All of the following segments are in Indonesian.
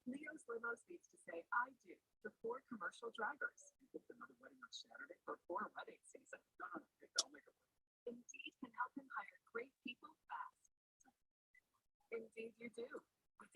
Leo's Limos needs to say I do to four commercial drivers. Before wedding season. Indeed can help him hire great people fast. Indeed you do. With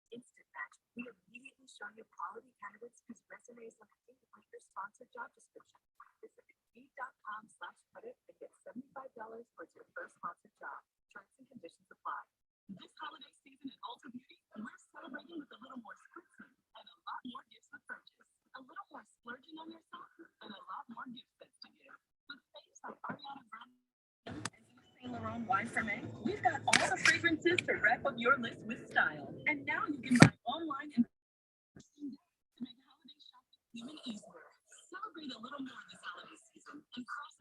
Instant Match, we immediately show you quality candidates whose resumes look like your sponsored job description. Visit Indeed.com/credit and get $75 towards your first sponsored job. Terms and conditions apply. This holiday season at Ulta Beauty, we're celebrating with a little more spritzing and a lot more gifts with purchase. A little more splurging on yourself and a lot more gift sets to give. With faves like Ariana Grande and Saint Laurent Wine from A, we've got all the fragrances to wrap up your list with style. And now you can buy online and to make holiday shopping even easier. Celebrate a little more this holiday season and cross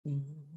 Mmm.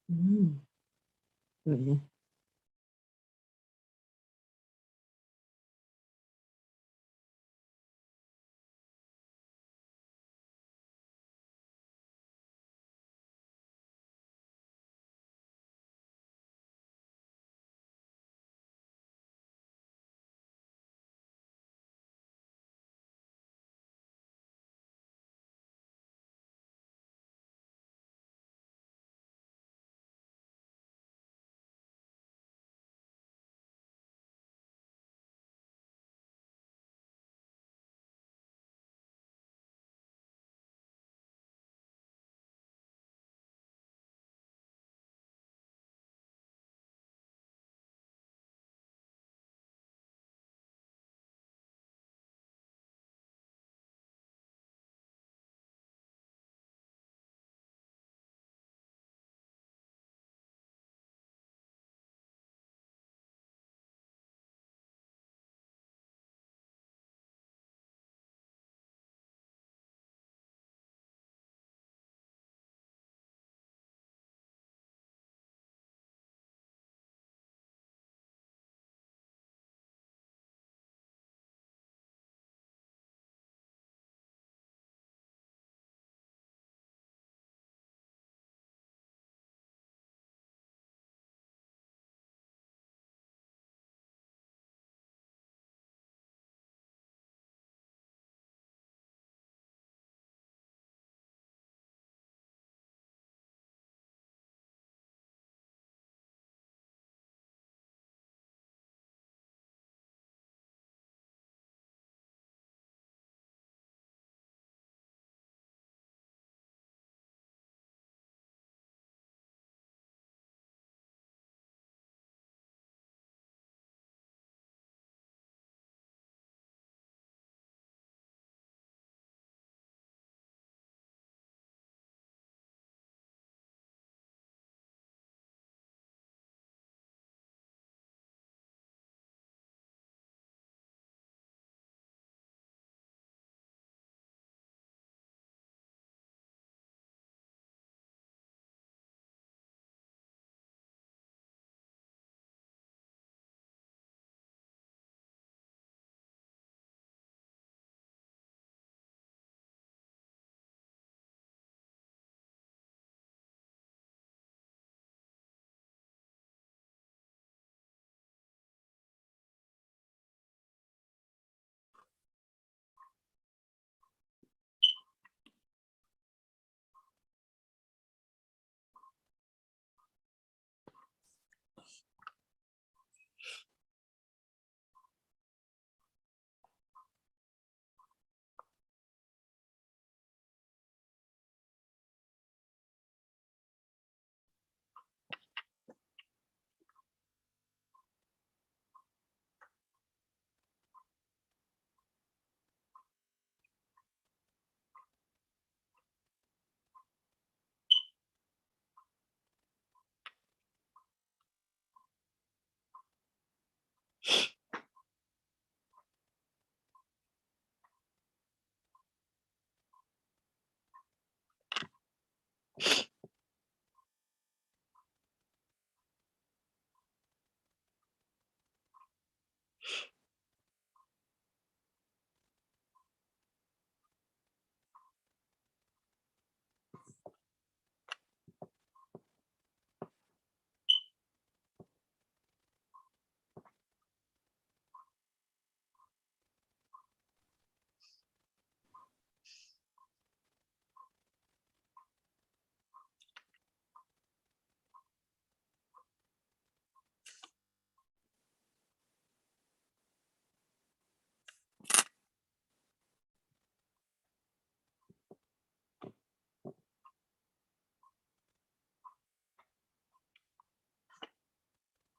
Mmm, iya iya.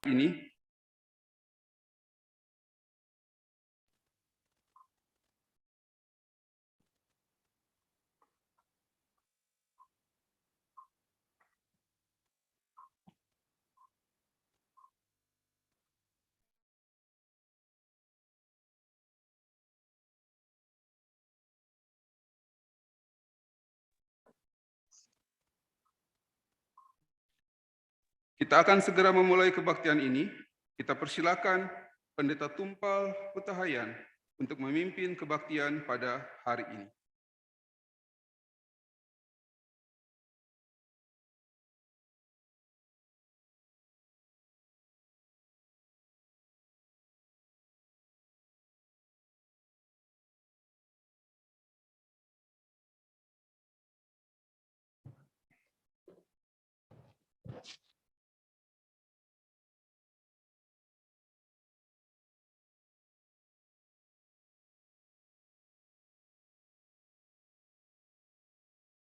ini kita akan segera memulai kebaktian ini. Kita persilakan Pendeta Tumpal Hutahayan untuk memimpin kebaktian pada hari ini.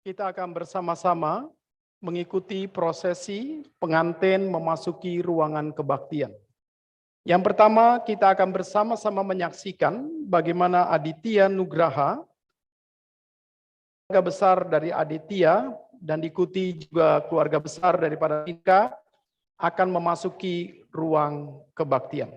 Kita akan bersama-sama mengikuti prosesi pengantin memasuki ruangan kebaktian. Yang pertama, kita akan bersama-sama menyaksikan bagaimana Aditya Nugraha, keluarga besar dari Aditya, dan diikuti juga keluarga besar daripada Tika, akan memasuki ruang kebaktian.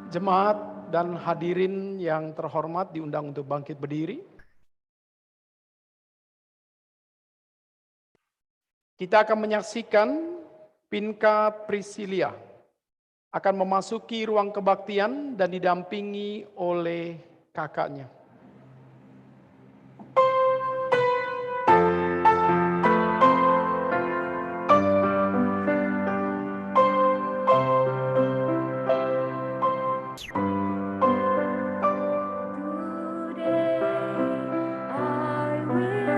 Jemaat dan hadirin yang terhormat diundang untuk bangkit berdiri. Kita akan menyaksikan Pinka Priscilia akan memasuki ruang kebaktian dan didampingi oleh kakaknya. I will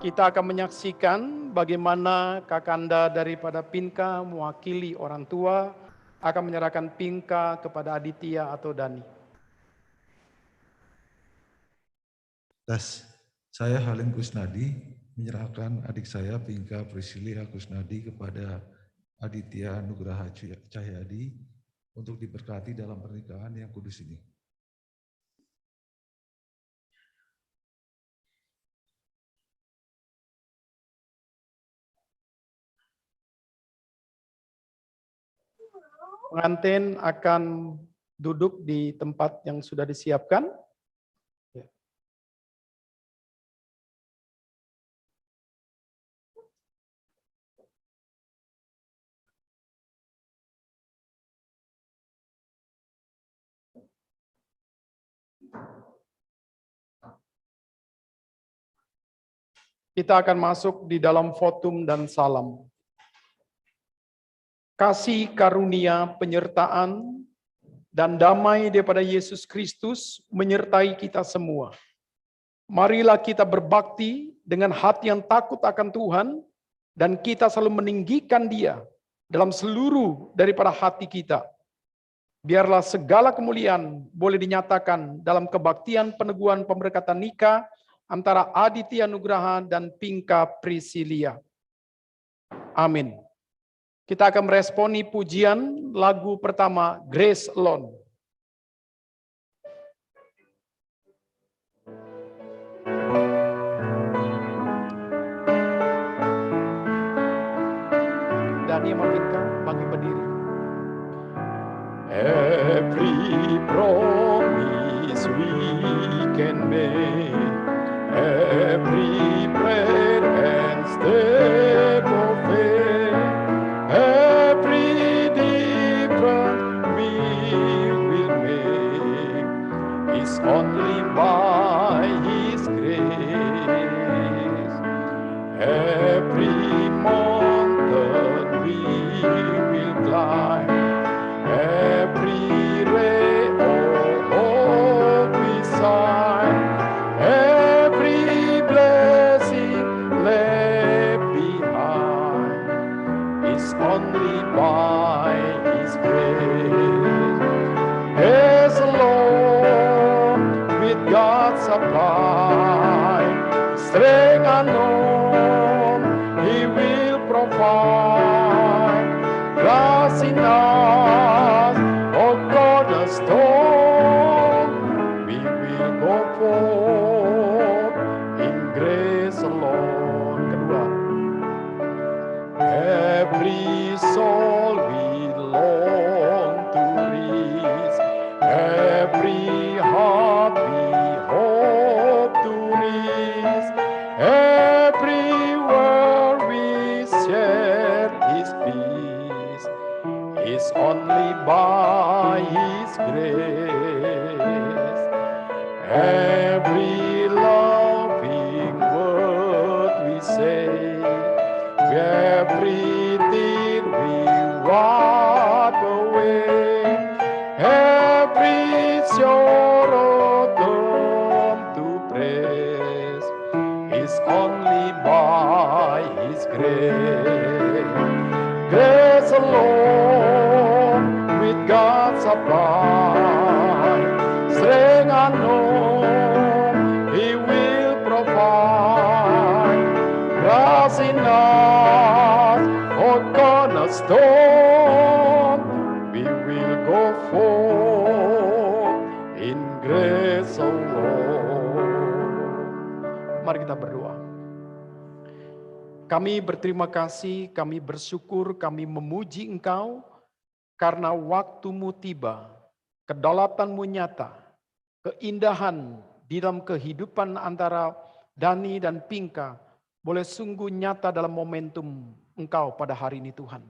Kita akan menyaksikan bagaimana kakanda daripada Pinka mewakili orang tua akan menyerahkan Pinka kepada Aditya atau Dani. Tes, saya Halim Kusnadi menyerahkan adik saya Pinka Priscilia Kusnadi kepada Aditya Nugraha Cahyadi untuk diberkati dalam pernikahan yang kudus ini. Pengantin akan duduk di tempat yang sudah disiapkan. Kita akan masuk di dalam votum dan salam. Kasih karunia penyertaan dan damai daripada Yesus Kristus menyertai kita semua. Marilah kita berbakti dengan hati yang takut akan Tuhan dan kita selalu meninggikan Dia dalam seluruh daripada hati kita. Biarlah segala kemuliaan boleh dinyatakan dalam kebaktian peneguhan pemberkatan nikah antara Aditya Nugraha dan Pinka Priscilia. Amin. Kita akan meresponi pujian lagu pertama, Grace Alone. Dani sama Pinka bagi berdiri. Every promise we can make, every prayer and step of faith, every difference we will make is only by His grace. Every mountain we will climb, every ray of hope we sign, every blessing left behind is only by His grace. As alone with God's supply, strength unknown He will provide. Trust in us, oh cornerstone, we will go forth in grace alone. Kedua, every soul we long to reach, every heart we hope to reach, everywhere we share His peace is only by His grace. Every loving word we say, every tear we wipe away, every sorrow turn to praise is only by His grace. Grace alone with God's supply, strength unknown He will provide. Trust in us, oh cornerstone, we will go forth in grace alone. Mari kita berdoa. Kami berterima kasih, kami bersyukur, kami memuji Engkau karena waktu-Mu tiba, kedaulatan-Mu nyata, keindahan di dalam kehidupan antara Dani dan Pinka boleh sungguh nyata dalam momentum Engkau pada hari ini Tuhan.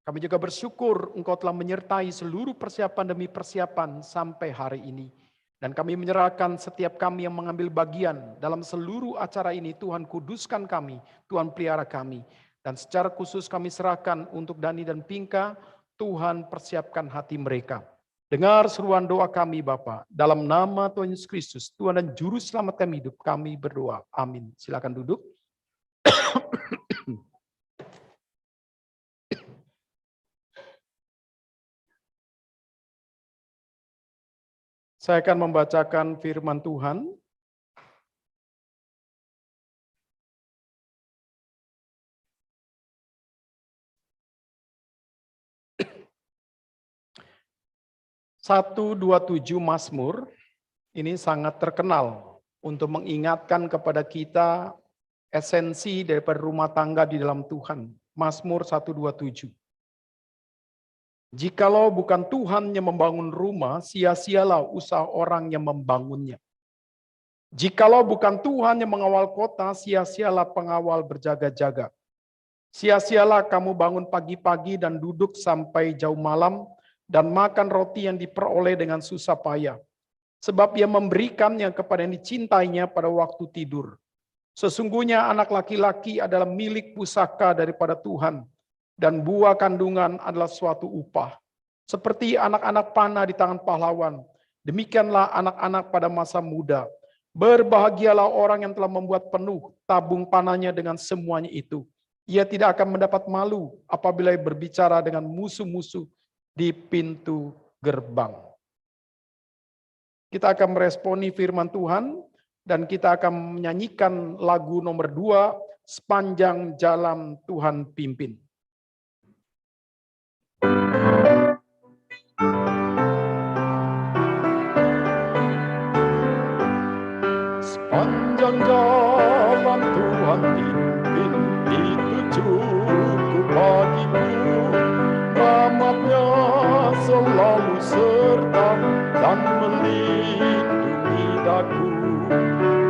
Kami juga bersyukur Engkau telah menyertai seluruh persiapan demi persiapan sampai hari ini. Dan kami menyerahkan setiap kami yang mengambil bagian dalam seluruh acara ini, Tuhan kuduskan kami, Tuhan pelihara kami. Dan secara khusus kami serahkan untuk Dani dan Pinka, Tuhan persiapkan hati mereka. Dengar seruan doa kami Bapa, dalam nama Tuhan Yesus Kristus, Tuhan dan Juru Selamat kami hidup, kami berdoa. Amin. Silakan duduk. Saya akan membacakan firman Tuhan. Satu, 27 Mazmur ini sangat terkenal untuk mengingatkan kepada kita esensi daripada rumah tangga di dalam Tuhan. Mazmur 127. Jikalau bukan Tuhan yang membangun rumah, sia-sialah usaha orang yang membangunnya. Jikalau bukan Tuhan yang mengawal kota, sia-sialah pengawal berjaga-jaga. Sia-sialah kamu bangun pagi-pagi dan duduk sampai jauh malam, dan makan roti yang diperoleh dengan susah payah. Sebab ia memberikannya kepada yang dicintainya pada waktu tidur. Sesungguhnya anak laki-laki adalah milik pusaka daripada Tuhan, dan buah kandungan adalah suatu upah. Seperti anak-anak panah di tangan pahlawan, demikianlah anak-anak pada masa muda. Berbahagialah orang yang telah membuat penuh tabung panahnya dengan semuanya itu. Ia tidak akan mendapat malu apabila berbicara dengan musuh-musuh di pintu gerbang. Kita akan meresponi firman Tuhan dan kita akan menyanyikan lagu nomor 2, Sepanjang Jalan Tuhan Pimpin. Sepanjang jalan Tuhan pimpin, itu cukup bagiku. Rahmat-Nya selalu serta dan melindungi daku.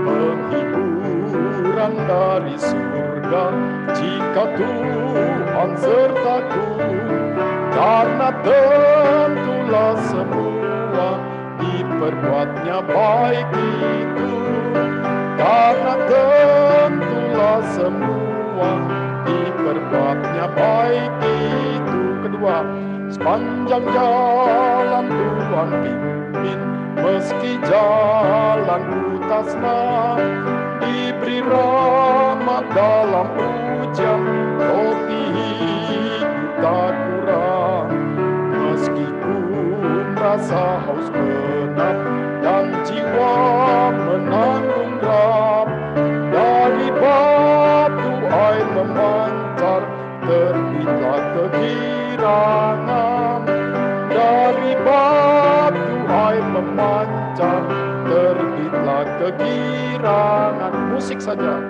Penghiburan dari surga jika Tuhan sertaku. Karena tentulah semua diperbuatnya baik itu. Karena tentulah semua diperbuatnya baik itu. Kedua, sepanjang jalan Tuhan pimpin, meski jalanku tak senang, diberi rahmat dalam ujian, roti hidup tak kurang. Meski ku merasa haus penat dan jiwa menanggung berat, dari batu air memancar, terbitlah kegirangan. Dari batu air memancar, terbitlah kegirangan. Musik saja.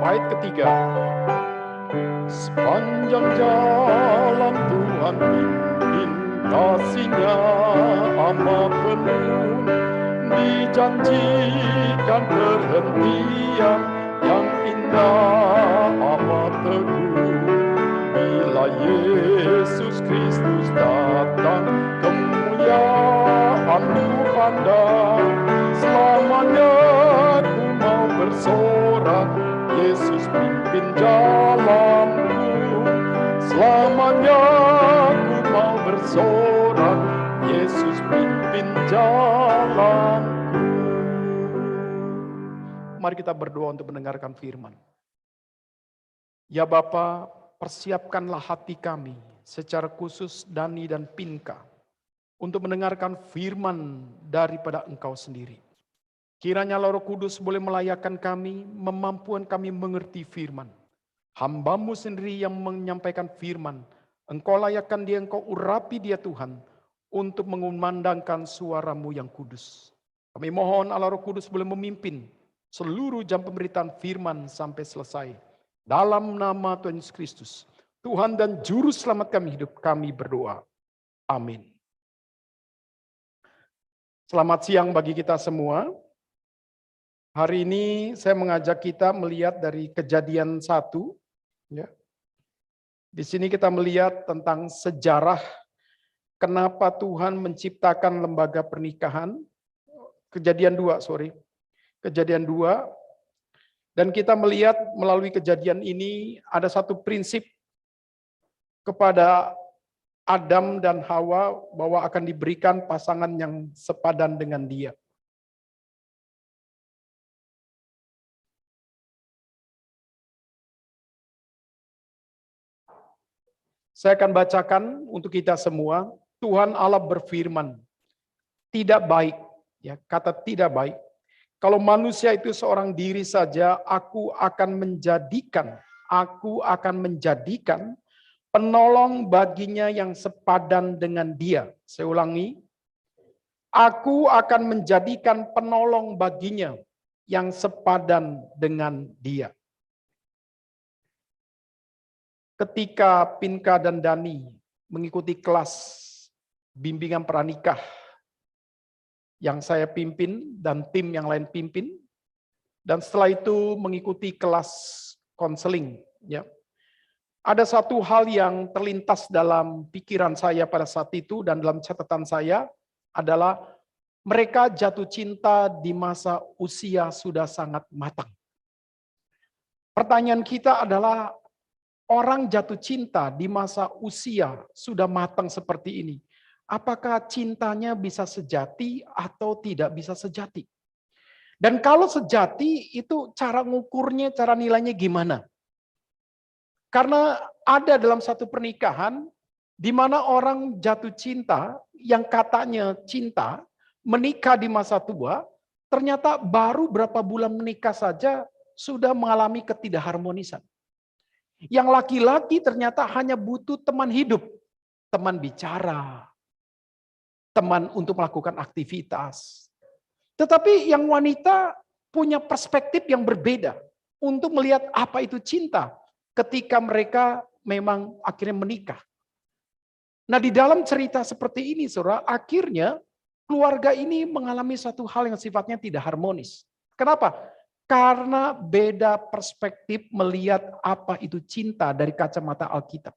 Bait ketiga. Sepanjang jalan Tuhan pimpin, kasih-Nya amat penuh. Dijanjikan perhentian yang indah amat teguh. Bila Yesus Kristus datang, kemuliaan Tuhan datang. Selamanya ku mau bersorak, Yesus pimpin jalanku. Selamanya ku mau bersorak, Yesus pimpin jalanku. Mari kita berdoa untuk mendengarkan firman. Ya Bapa, persiapkanlah hati kami, secara khusus Dani dan Pinka, untuk mendengarkan firman daripada Engkau sendiri. Kiranya Roh Kudus boleh melayakkan kami, memampukan kami mengerti firman. Hamba-Mu sendiri yang menyampaikan firman, Engkau layakkan dia, Engkau urapi dia Tuhan, untuk mengumandangkan suara-Mu yang kudus. Kami mohon Allah Roh Kudus boleh memimpin seluruh jam pemberitaan firman sampai selesai. Dalam nama Tuhan Yesus Kristus, Tuhan dan Juru Selamat kami hidup, kami berdoa. Amin. Selamat siang bagi kita semua. Hari ini saya mengajak kita melihat dari Kejadian 1. Ya. Di sini kita melihat tentang sejarah kenapa Tuhan menciptakan lembaga pernikahan. Kejadian 2. Kejadian 2. Dan kita melihat melalui kejadian ini ada satu prinsip kepada Adam dan Hawa bahwa akan diberikan pasangan yang sepadan dengan dia. Saya akan bacakan untuk kita semua. Tuhan Allah berfirman, tidak baik, ya, kata tidak baik. Kalau manusia itu seorang diri saja, aku akan menjadikan penolong baginya yang sepadan dengan dia. Saya ulangi, aku akan menjadikan penolong baginya yang sepadan dengan dia. Ketika Pinka dan Dani mengikuti kelas bimbingan pranikah yang saya pimpin dan tim yang lain pimpin, dan setelah itu mengikuti kelas konseling, ya. Ada satu hal yang terlintas dalam pikiran saya pada saat itu dan dalam catatan saya adalah mereka jatuh cinta di masa usia sudah sangat matang. Pertanyaan kita adalah, orang jatuh cinta di masa usia sudah matang seperti ini, apakah cintanya bisa sejati atau tidak bisa sejati? Dan kalau sejati, itu cara ngukurnya, cara nilainya gimana? Karena ada dalam satu pernikahan, di mana orang jatuh cinta, yang katanya cinta, menikah di masa tua, ternyata baru berapa bulan menikah saja, sudah mengalami ketidakharmonisan. Yang laki-laki ternyata hanya butuh teman hidup, teman bicara, teman untuk melakukan aktivitas. Tetapi yang wanita punya perspektif yang berbeda untuk melihat apa itu cinta ketika mereka memang akhirnya menikah. Nah, di dalam cerita seperti ini, saudara, akhirnya keluarga ini mengalami satu hal yang sifatnya tidak harmonis. Kenapa? Karena beda perspektif melihat apa itu cinta dari kacamata Alkitab.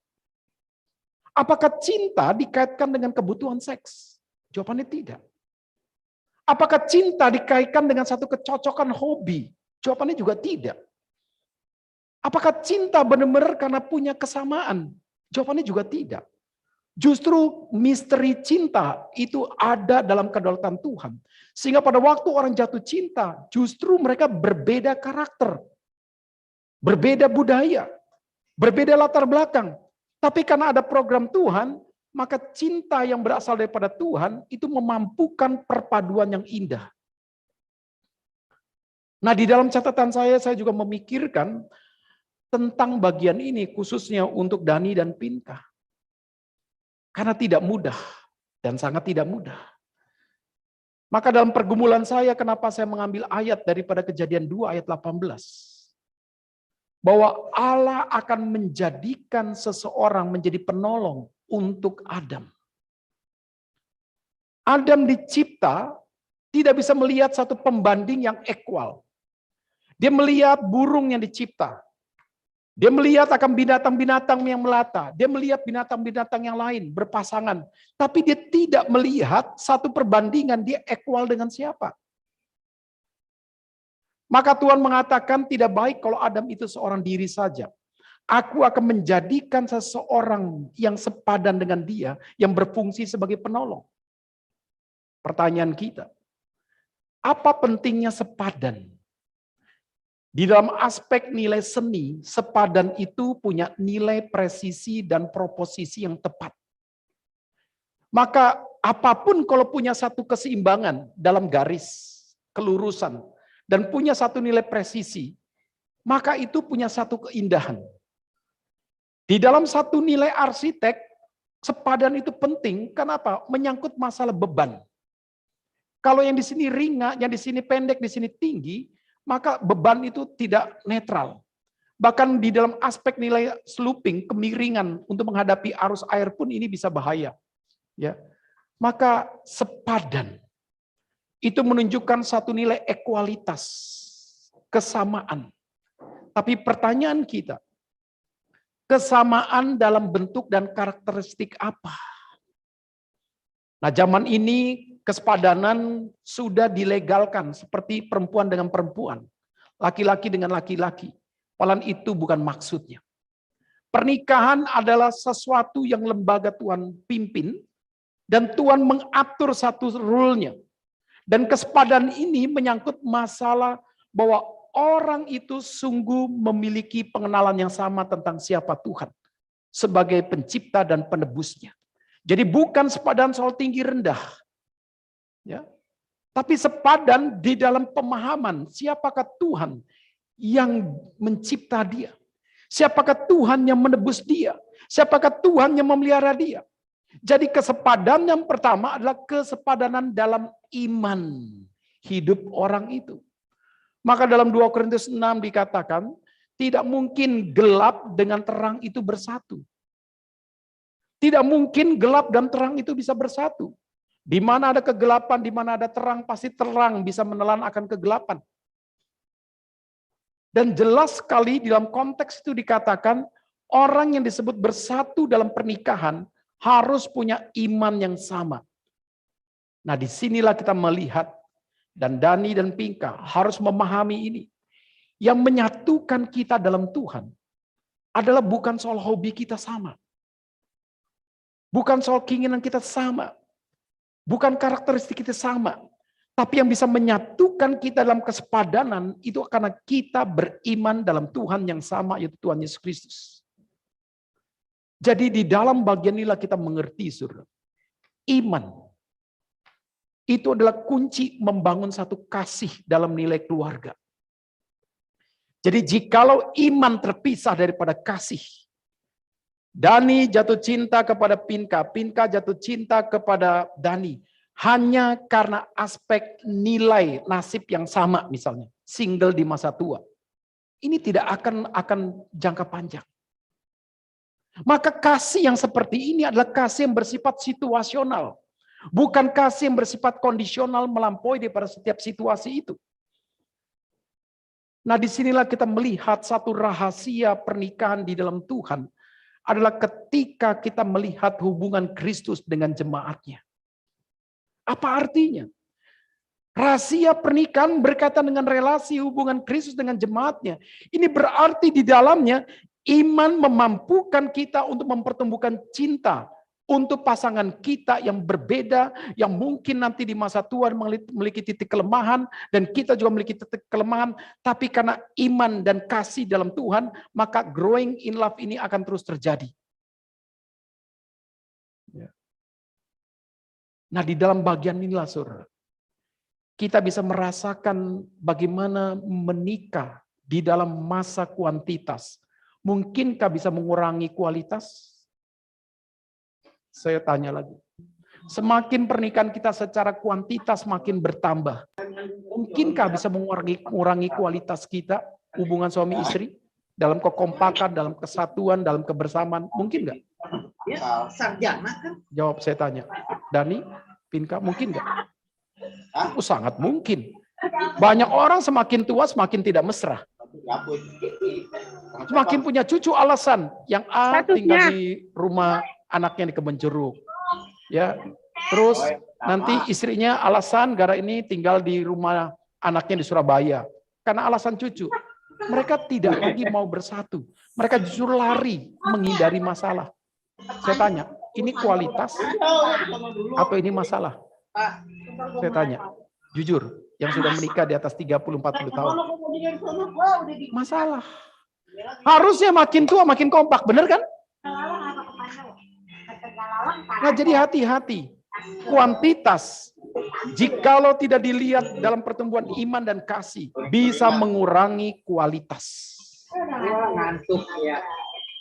Apakah cinta dikaitkan dengan kebutuhan seks? Jawabannya tidak. Apakah cinta dikaitkan dengan satu kecocokan hobi? Jawabannya juga tidak. Apakah cinta benar-benar karena punya kesamaan? Jawabannya juga tidak. Justru misteri cinta itu ada dalam kedaulatan Tuhan. Sehingga pada waktu orang jatuh cinta, justru mereka berbeda karakter, berbeda budaya, berbeda latar belakang. Tapi karena ada program Tuhan, maka cinta yang berasal daripada Tuhan itu memampukan perpaduan yang indah. Nah, di dalam catatan saya juga memikirkan tentang bagian ini khususnya untuk Dani dan Pinka. Karena tidak mudah dan sangat tidak mudah. Maka dalam pergumulan saya, kenapa saya mengambil ayat daripada Kejadian 2 ayat 18. Bahwa Allah akan menjadikan seseorang menjadi penolong untuk Adam. Adam dicipta tidak bisa melihat satu pembanding yang equal. Dia melihat burung yang dicipta. Dia melihat akan binatang-binatang yang melata. Dia melihat binatang-binatang yang lain berpasangan. Tapi dia tidak melihat satu perbandingan dia equal dengan siapa. Maka Tuhan mengatakan tidak baik kalau Adam itu seorang diri saja. Aku akan menjadikan seseorang yang sepadan dengan dia, yang berfungsi sebagai penolong. Pertanyaan kita, apa pentingnya sepadan? Di dalam aspek nilai seni, sepadan itu punya nilai presisi dan proposisi yang tepat. Maka apapun kalau punya satu keseimbangan dalam garis, kelurusan, dan punya satu nilai presisi, maka itu punya satu keindahan. Di dalam satu nilai arsitek, sepadan itu penting, kenapa? Menyangkut masalah beban. Kalau yang di sini ringan, yang di sini pendek, di sini tinggi, maka beban itu tidak netral. Bahkan di dalam aspek nilai sloping, kemiringan untuk menghadapi arus air pun ini bisa bahaya. Ya, maka sepadan itu menunjukkan satu nilai ekualitas. kesamaan. Tapi pertanyaan kita, kesamaan dalam bentuk dan karakteristik apa? Nah, zaman ini kesepadanan sudah dilegalkan seperti perempuan dengan perempuan, laki-laki dengan laki-laki. Padahal itu bukan maksudnya. Pernikahan adalah sesuatu yang lembaga Tuhan pimpin dan Tuhan mengatur satu rule-nya. Dan kesepadanan ini menyangkut masalah bahwa orang itu sungguh memiliki pengenalan yang sama tentang siapa Tuhan sebagai pencipta dan penebusnya. Jadi bukan sepadan soal tinggi rendah, ya, tapi sepadan di dalam pemahaman siapakah Tuhan yang mencipta dia, siapakah Tuhan yang menebus dia, siapakah Tuhan yang memelihara dia. Jadi kesepadanan yang pertama adalah kesepadanan dalam iman hidup orang itu. Maka dalam 2 Korintus 6 dikatakan, tidak mungkin gelap dengan terang itu bersatu. Tidak mungkin gelap dan terang itu bisa bersatu. Di mana ada kegelapan, di mana ada terang, pasti terang bisa menelan akan kegelapan. Dan jelas sekali dalam konteks itu dikatakan, orang yang disebut bersatu dalam pernikahan harus punya iman yang sama. Nah, disinilah kita melihat, dan Dani dan Pinka harus memahami ini. Yang menyatukan kita dalam Tuhan adalah bukan soal hobi kita sama. Bukan soal keinginan kita sama. Bukan karakteristik kita sama. Tapi yang bisa menyatukan kita dalam kesepadanan itu karena kita beriman dalam Tuhan yang sama, yaitu Tuhan Yesus Kristus. Jadi di dalam bagian inilah kita mengerti, saudara. Iman itu adalah kunci membangun satu kasih dalam nilai keluarga. Jadi jikalau iman terpisah daripada kasih, Dani jatuh cinta kepada Pinka, Pinka jatuh cinta kepada Dani, hanya karena aspek nilai nasib yang sama misalnya, single di masa tua. Ini tidak akan jangka panjang. Maka kasih yang seperti ini adalah kasih yang bersifat situasional. Bukan kasih yang bersifat kondisional melampaui daripada setiap situasi itu. Nah, disinilah kita melihat satu rahasia pernikahan di dalam Tuhan adalah ketika kita melihat hubungan Kristus dengan jemaatnya. Apa artinya? Rahasia pernikahan berkaitan dengan relasi hubungan Kristus dengan jemaatnya. Ini berarti di dalamnya iman memampukan kita untuk mempertumbuhkan cinta untuk pasangan kita yang berbeda, yang mungkin nanti di masa tua memiliki titik kelemahan, dan kita juga memiliki titik kelemahan, tapi karena iman dan kasih dalam Tuhan, maka growing in love ini akan terus terjadi. Nah, di dalam bagian inilah, saudara, kita bisa merasakan bagaimana menikah di dalam masa kuantitas. Mungkinkah bisa mengurangi kualitas? Saya tanya lagi. Semakin pernikahan kita secara kuantitas makin bertambah. Mungkinkah bisa mengurangi kualitas kita, hubungan suami istri, dalam kekompakan, dalam kesatuan, dalam kebersamaan? Mungkin nggak? Ya, sarjana kan? Jawab saya tanya. Dani, Pinka, mungkin nggak? Oh, sangat mungkin. Banyak orang semakin tua semakin tidak mesra. Semakin punya cucu alasan. Yang A tinggal di rumah anaknya di kebun jeruk, ya. Terus nanti istrinya alasan gara ini tinggal di rumah anaknya di Surabaya karena alasan cucu. Mereka tidak lagi mau bersatu. Mereka justru lari menghindari masalah. Saya tanya, ini kualitas atau ini masalah? Saya tanya, jujur, yang sudah menikah di atas 30-40 tahun. Masalah. Harusnya makin tua makin kompak, benar kan? Nah, jadi hati-hati. Kuantitas, jikalau tidak dilihat dalam pertumbuhan iman dan kasih, bisa mengurangi kualitas. Ngantuk ya.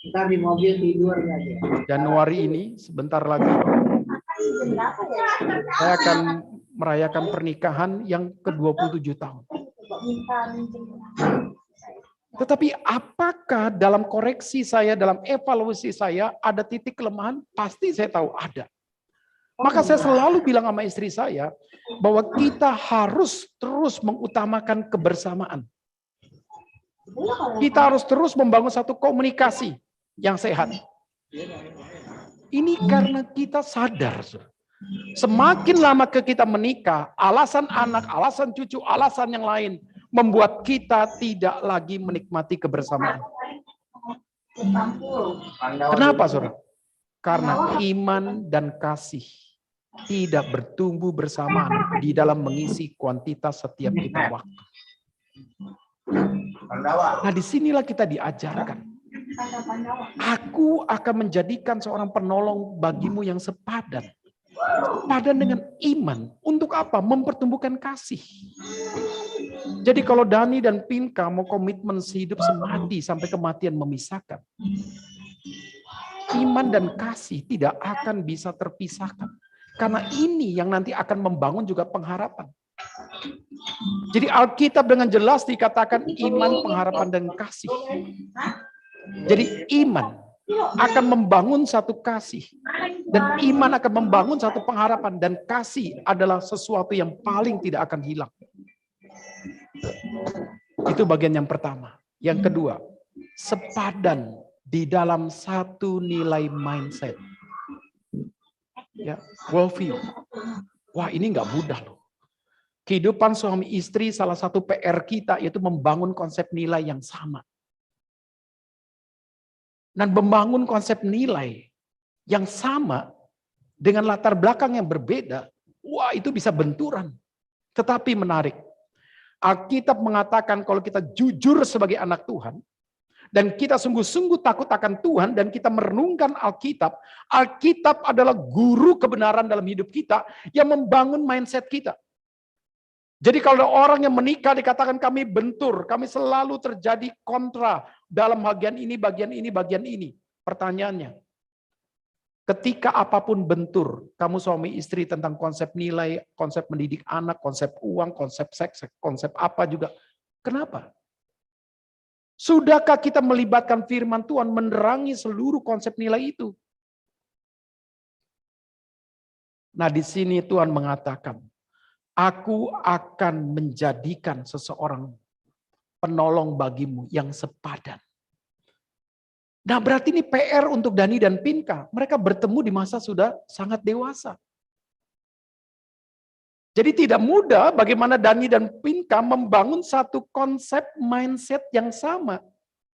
Ntar di mobil tidur aja. Januari ini, sebentar lagi, saya akan merayakan pernikahan yang ke-27 tahun. Tetapi apakah dalam koreksi saya, dalam evaluasi saya, ada titik kelemahan? Pasti saya tahu ada. Maka saya selalu bilang sama istri saya, bahwa kita harus terus mengutamakan kebersamaan. Kita harus terus membangun satu komunikasi yang sehat. Ini karena kita sadar, saudara. Semakin lama kita menikah, alasan anak, alasan cucu, alasan yang lain membuat kita tidak lagi menikmati kebersamaan. Kenapa, saudara? Karena iman dan kasih tidak bertumbuh bersamaan di dalam mengisi kuantitas setiap kita waktu. Nah, disinilah kita diajarkan. Aku akan menjadikan seorang penolong bagimu yang sepadan. Padan dengan iman. Untuk apa? Mempertumbuhkan kasih. Jadi kalau Dani dan Pinka mau komitmen sehidup semati sampai kematian memisahkan, iman dan kasih tidak akan bisa terpisahkan. Karena ini yang nanti akan membangun juga pengharapan. Jadi Alkitab dengan jelas dikatakan iman, pengharapan, dan kasih. Jadi iman akan membangun satu kasih. Dan iman akan membangun satu pengharapan. Dan kasih adalah sesuatu yang paling tidak akan hilang. Itu bagian yang pertama. Yang kedua, sepadan di dalam satu nilai mindset. Ya, worldview. Wah, ini nggak mudah loh. Kehidupan suami istri salah satu PR kita yaitu membangun konsep nilai yang sama. Dan membangun konsep nilai yang sama dengan latar belakang yang berbeda, wah itu bisa benturan. Tetapi menarik, Alkitab mengatakan kalau kita jujur sebagai anak Tuhan, dan kita sungguh-sungguh takut akan Tuhan, dan kita merenungkan Alkitab, Alkitab adalah guru kebenaran dalam hidup kita yang membangun mindset kita. Jadi kalau ada orang yang menikah dikatakan kami bentur, kami selalu terjadi kontra dalam bagian ini, bagian ini, bagian ini. Pertanyaannya, ketika apapun bentur, kamu suami istri tentang konsep nilai, konsep mendidik anak, konsep uang, konsep seks, konsep apa juga. Kenapa? Sudahkah kita melibatkan firman Tuhan menerangi seluruh konsep nilai itu? Nah, di sini Tuhan mengatakan, aku akan menjadikan seseorang penolong bagimu yang sepadan. Nah, berarti ini PR untuk Dani dan Pinka. Mereka bertemu di masa sudah sangat dewasa. Jadi tidak mudah bagaimana Dani dan Pinka membangun satu konsep mindset yang sama.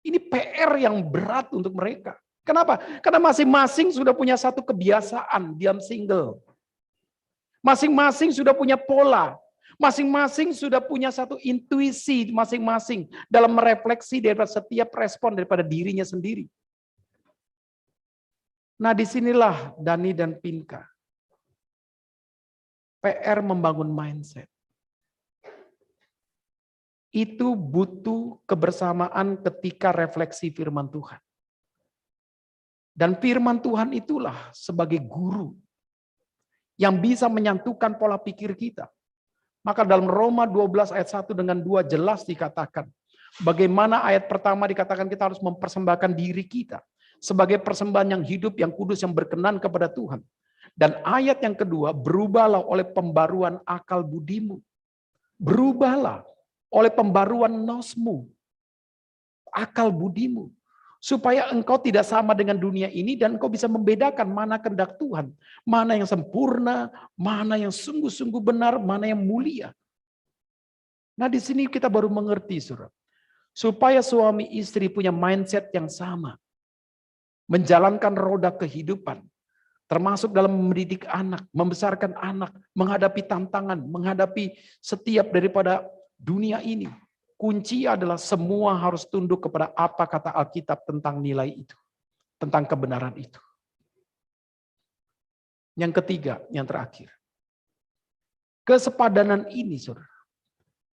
Ini PR yang berat untuk mereka. Kenapa? Karena masing-masing sudah punya satu kebiasaan, diam single. Masing-masing sudah punya pola. Masing-masing sudah punya satu intuisi masing-masing dalam merefleksi dari setiap respon daripada dirinya sendiri. Nah, disinilah Dani dan Pinka. PR membangun mindset. Itu butuh kebersamaan ketika refleksi firman Tuhan. Dan firman Tuhan itulah sebagai guru yang bisa menyatukan pola pikir kita. Maka dalam Roma 12 ayat 1 dengan 2 jelas dikatakan, bagaimana ayat pertama dikatakan kita harus mempersembahkan diri kita sebagai persembahan yang hidup, yang kudus, yang berkenan kepada Tuhan. Dan ayat yang kedua, berubahlah oleh pembaruan akal budimu. Berubahlah oleh pembaruan nosmu, akal budimu. Supaya engkau tidak sama dengan dunia ini dan engkau bisa membedakan mana kehendak Tuhan. Mana yang sempurna, mana yang sungguh-sungguh benar, mana yang mulia. Nah, di sini kita baru mengerti, saudara. Supaya suami istri punya mindset yang sama. Menjalankan roda kehidupan. Termasuk dalam mendidik anak, membesarkan anak, menghadapi tantangan, menghadapi setiap daripada dunia ini. Kunci adalah semua harus tunduk kepada apa kata Alkitab tentang nilai itu. Tentang kebenaran itu. Yang ketiga, yang terakhir. Kesepadanan ini, saudara.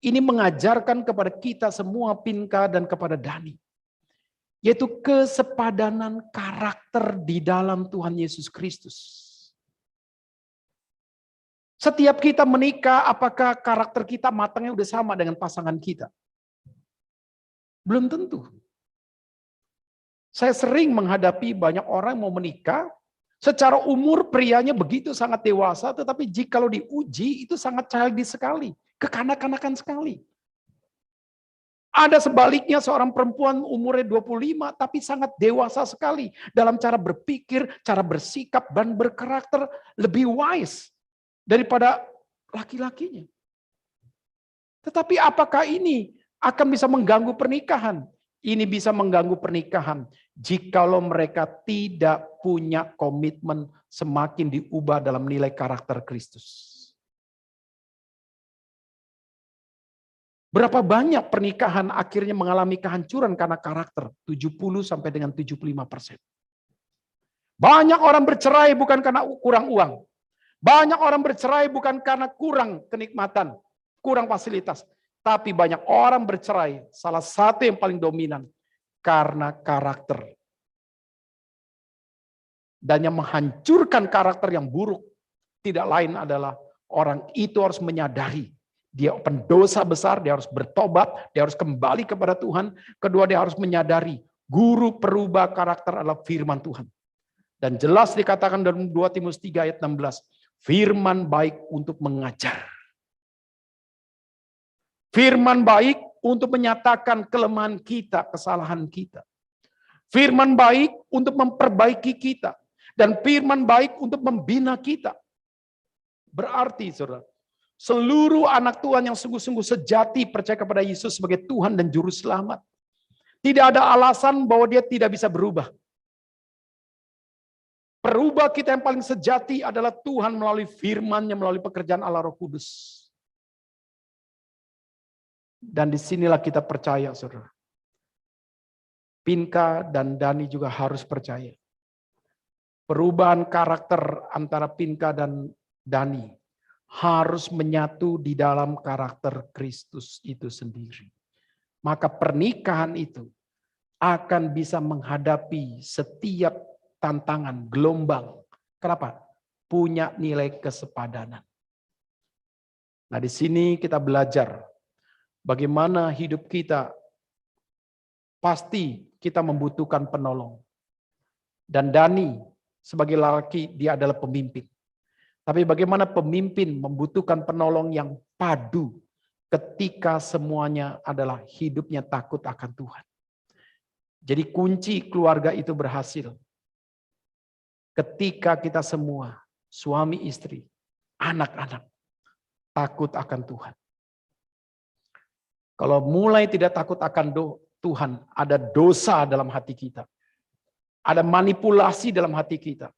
Ini mengajarkan kepada kita semua, Pinka dan kepada Dani. Yaitu kesepadanan karakter di dalam Tuhan Yesus Kristus. Setiap kita menikah, apakah karakter kita matangnya udah sama dengan pasangan kita? Belum tentu. Saya sering menghadapi banyak orang mau menikah, secara umur prianya begitu sangat dewasa, tetapi jika diuji itu sangat childish sekali, kekanak-kanakan sekali. Ada sebaliknya seorang perempuan umurnya 25 tapi sangat dewasa sekali dalam cara berpikir, cara bersikap dan berkarakter, lebih wise daripada laki-lakinya. Tetapi apakah ini akan bisa mengganggu pernikahan? Ini bisa mengganggu pernikahan jikalau mereka tidak punya komitmen semakin diubah dalam nilai karakter Kristus. Berapa banyak pernikahan akhirnya mengalami kehancuran karena karakter? 70 sampai dengan 75%. Banyak orang bercerai bukan karena kurang uang. Banyak orang bercerai bukan karena kurang kenikmatan, kurang fasilitas. Tapi banyak orang bercerai, salah satu yang paling dominan, karena karakter. Dan yang menghancurkan karakter yang buruk, tidak lain adalah orang itu harus menyadari dia pendosa besar, dia harus bertobat, dia harus kembali kepada Tuhan. Kedua, dia harus menyadari guru perubah karakter adalah firman Tuhan. Dan jelas dikatakan dalam 2 Timotius 3 ayat 16, firman baik untuk mengajar. Firman baik untuk menyatakan kelemahan kita, kesalahan kita. Firman baik untuk memperbaiki kita. Dan firman baik untuk membina kita. Berarti, saudara, seluruh anak Tuhan yang sungguh-sungguh sejati percaya kepada Yesus sebagai Tuhan dan Juru Selamat. Tidak ada alasan bahwa dia tidak bisa berubah. Perubah kita yang paling sejati adalah Tuhan melalui firman-Nya, melalui pekerjaan Allah Roh Kudus. Dan disinilah kita percaya, saudara. Pinka dan Dani juga harus percaya. Perubahan karakter antara Pinka dan Dani harus menyatu di dalam karakter Kristus itu sendiri. Maka pernikahan itu akan bisa menghadapi setiap tantangan, gelombang. Kenapa? Punya nilai kesepadanan. Nah, di sini kita belajar bagaimana hidup kita pasti kita membutuhkan penolong. Dan Dani sebagai lelaki dia adalah pemimpin. Tapi bagaimana pemimpin membutuhkan penolong yang padu ketika semuanya adalah hidupnya takut akan Tuhan. Jadi kunci keluarga itu berhasil ketika kita semua, suami istri, anak-anak, takut akan Tuhan. Kalau mulai tidak takut akan Tuhan, ada dosa dalam hati kita. Ada manipulasi dalam hati kita.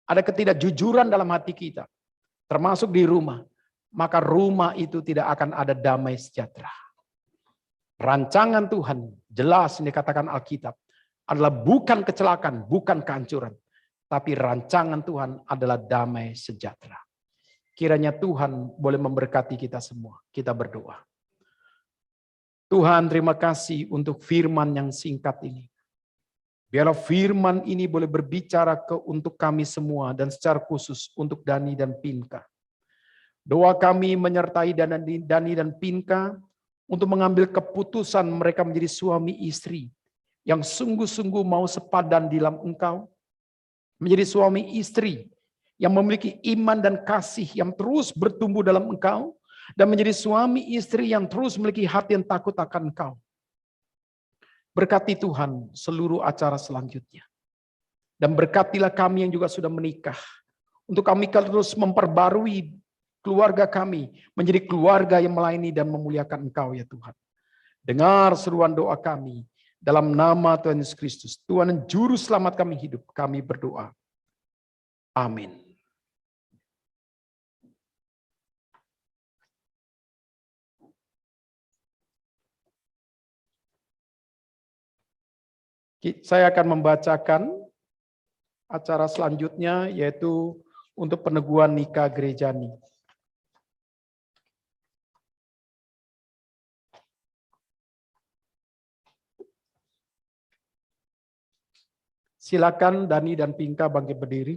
Ada ketidakjujuran dalam hati kita, termasuk di rumah, maka rumah itu tidak akan ada damai sejahtera. Rancangan Tuhan, jelas ini dikatakan Alkitab, adalah bukan kecelakaan, bukan kehancuran, tapi rancangan Tuhan adalah damai sejahtera. Kiranya Tuhan boleh memberkati kita semua. Kita berdoa. Tuhan, terima kasih untuk firman yang singkat ini. Biarlah firman ini boleh berbicara untuk kami semua dan secara khusus untuk Dani dan Pinka. Doa kami menyertai Dani dan Pinka untuk mengambil keputusan mereka menjadi suami istri yang sungguh-sungguh mau sepadan di dalam Engkau. Menjadi suami istri yang memiliki iman dan kasih yang terus bertumbuh dalam Engkau. Dan menjadi suami istri yang terus memiliki hati yang takut akan Engkau. Berkati Tuhan seluruh acara selanjutnya. Dan berkatilah kami yang juga sudah menikah. Untuk kami terus memperbarui keluarga kami. Menjadi keluarga yang melayani dan memuliakan Engkau ya Tuhan. Dengar seruan doa kami. Dalam nama Tuhan Yesus Kristus. Tuhan dan Juru Selamat kami hidup. Kami berdoa. Amin. Saya akan membacakan acara selanjutnya, yaitu untuk peneguhan nikah gerejani. Silakan Dani dan Pinka bangkit berdiri.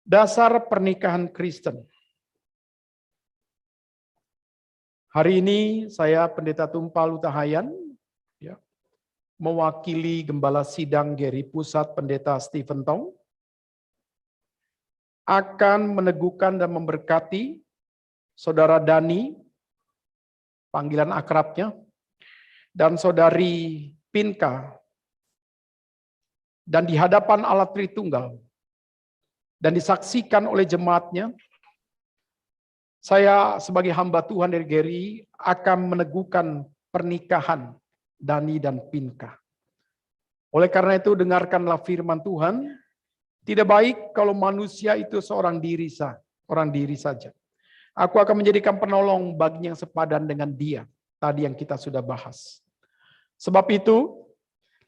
Dasar pernikahan Kristen. Hari ini saya Pendeta Tumpal Utahayan, ya, mewakili Gembala Sidang GERI Pusat Pendeta Stephen Tong, akan meneguhkan dan memberkati Saudara Dani, panggilan akrabnya, dan Saudari Pinka, dan di hadapan Allah Tritunggal, dan disaksikan oleh jemaatnya, saya sebagai hamba Tuhan dari GERI akan meneguhkan pernikahan Dani dan Pinka. Oleh karena itu, dengarkanlah firman Tuhan. Tidak baik kalau manusia itu seorang diri saja. Aku akan menjadikan penolong baginya yang sepadan dengan dia. Tadi yang kita sudah bahas. Sebab itu,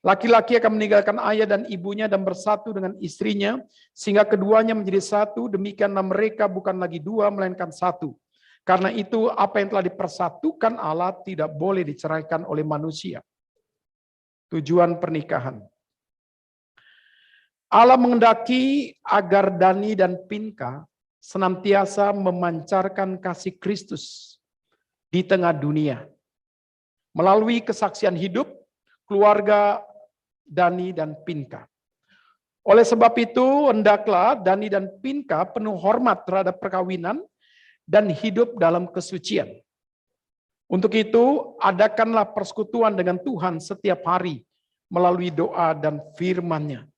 laki-laki akan meninggalkan ayah dan ibunya dan bersatu dengan istrinya, sehingga keduanya menjadi satu, demikianlah mereka bukan lagi dua, melainkan satu. Karena itu, apa yang telah dipersatukan Allah tidak boleh diceraikan oleh manusia. Tujuan pernikahan. Allah mengendaki agar Dani dan Pinka senantiasa memancarkan kasih Kristus di tengah dunia. Melalui kesaksian hidup, keluarga Dani dan Pinka. Oleh sebab itu, hendaklah Dani dan Pinka penuh hormat terhadap perkawinan dan hidup dalam kesucian. Untuk itu, adakanlah persekutuan dengan Tuhan setiap hari melalui doa dan firman-Nya.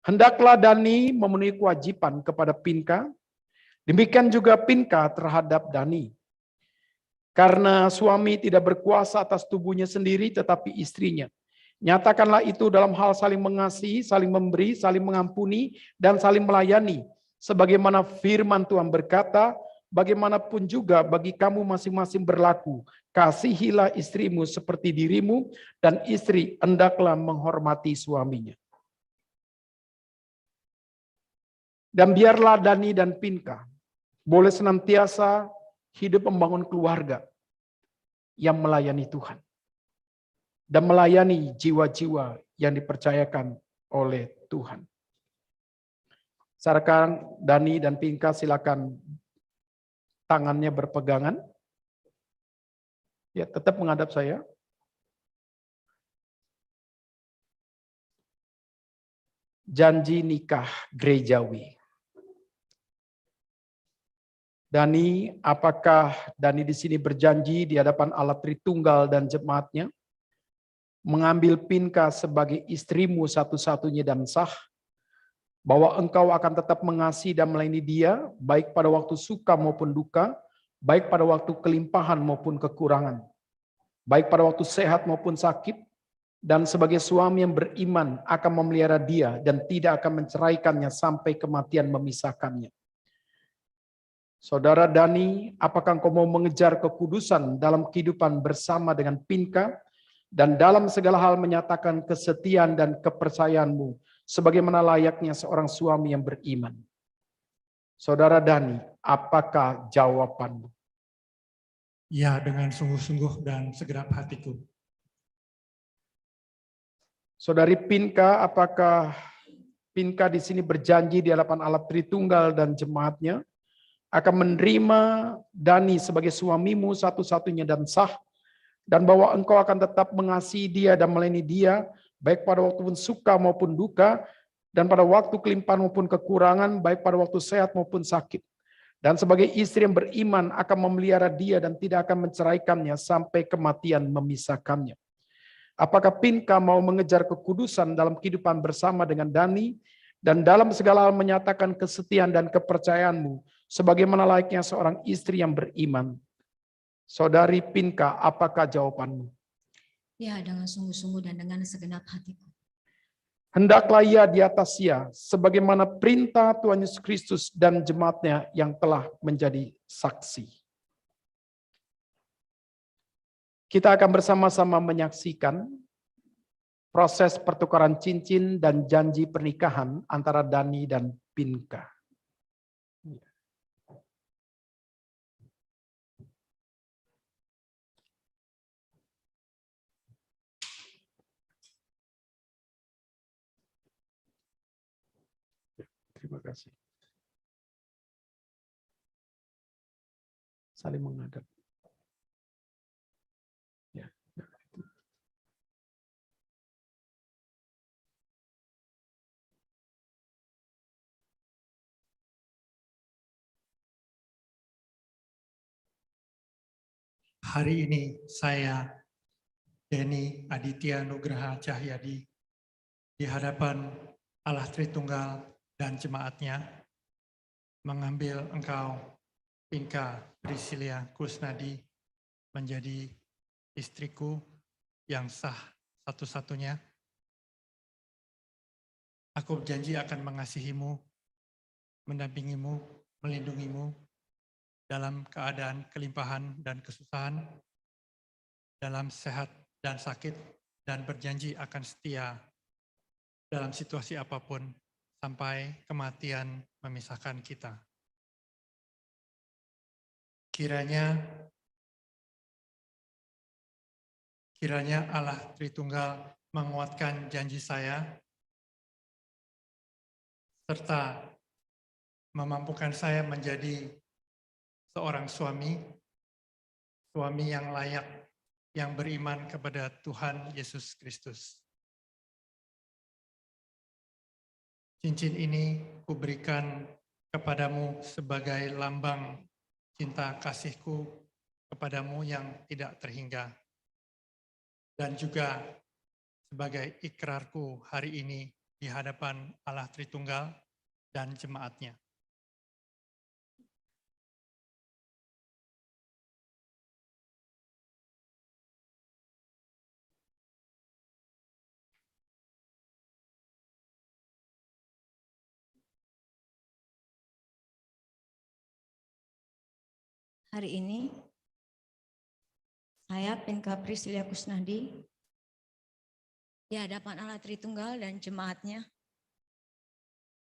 Hendaklah Dani memenuhi kewajiban kepada Pinka, demikian juga Pinka terhadap Dani. Karena suami tidak berkuasa atas tubuhnya sendiri tetapi istrinya. Nyatakanlah itu dalam hal saling mengasihi, saling memberi, saling mengampuni, dan saling melayani. Sebagaimana firman Tuhan berkata, bagaimanapun juga bagi kamu masing-masing berlaku, kasihilah istrimu seperti dirimu, dan istri hendaklah menghormati suaminya. Dan biarlah Dani dan Pinka boleh senantiasa hidup membangun keluarga yang melayani Tuhan. Dan melayani jiwa-jiwa yang dipercayakan oleh Tuhan. Sekarang Dani dan Pinka silakan tangannya berpegangan. Ya, tetap menghadap saya. Janji nikah gerejawi. Dani, apakah Dani di sini berjanji di hadapan Allah Tritunggal dan jemaatnya mengambil Pinka sebagai istrimu satu-satunya dan sah, bahwa engkau akan tetap mengasihi dan melayani dia, baik pada waktu suka maupun duka, baik pada waktu kelimpahan maupun kekurangan, baik pada waktu sehat maupun sakit, dan sebagai suami yang beriman akan memelihara dia dan tidak akan menceraikannya sampai kematian memisahkannya. Saudara Dani, apakah engkau mau mengejar kekudusan dalam kehidupan bersama dengan Pinka dan dalam segala hal menyatakan kesetiaan dan kepercayaanmu sebagaimana layaknya seorang suami yang beriman? Saudara Dani, apakah jawabanmu? Ya, dengan sungguh-sungguh dan segenap hatiku. Saudari Pinka, apakah Pinka di sini berjanji di hadapan Allah Tritunggal dan jemaatnya akan menerima Dani sebagai suamimu satu-satunya dan sah, dan bahwa engkau akan tetap mengasihi dia dan melayani dia, baik pada waktu suka maupun duka, dan pada waktu kelimpahan maupun kekurangan, baik pada waktu sehat maupun sakit. Dan sebagai istri yang beriman akan memelihara dia dan tidak akan menceraikannya sampai kematian memisahkannya. Apakah Pinka mau mengejar kekudusan dalam kehidupan bersama dengan Dani, dan dalam segala hal menyatakan kesetiaan dan kepercayaanmu sebagaimana layaknya seorang istri yang beriman? Saudari Pinka, apakah jawabanmu? Ya, dengan sungguh-sungguh dan dengan segenap hatiku. Hendaklah ia di atas ia, sebagaimana perintah Tuhan Yesus Kristus dan jemaatnya yang telah menjadi saksi. Kita akan bersama-sama menyaksikan proses pertukaran cincin dan janji pernikahan antara Dani dan Pinka. Terima kasih. Saling menghadap. Ya. hari ini saya, Denny Aditya Nugraha Cahyadi, di hadapan Allah Tritunggal dan jemaatnya, mengambil engkau, Pinka Priscilia Kusnadi, menjadi istriku yang sah satu-satunya. Aku berjanji akan mengasihimu, mendampingimu, melindungimu dalam keadaan kelimpahan dan kesusahan, dalam sehat dan sakit, dan berjanji akan setia dalam situasi apapun sampai kematian memisahkan kita. Kiranya Allah Tritunggal menguatkan janji saya, serta memampukan saya menjadi seorang suami yang layak, yang beriman kepada Tuhan Yesus Kristus. Cincin ini kuberikan kepadamu sebagai lambang cinta kasihku kepadamu yang tidak terhingga, dan juga sebagai ikrarku hari ini di hadapan Allah Tritunggal dan jemaatnya. Hari ini, saya Pinka Priscilia Kusnadi, di hadapan Allah Tritunggal dan jemaatnya,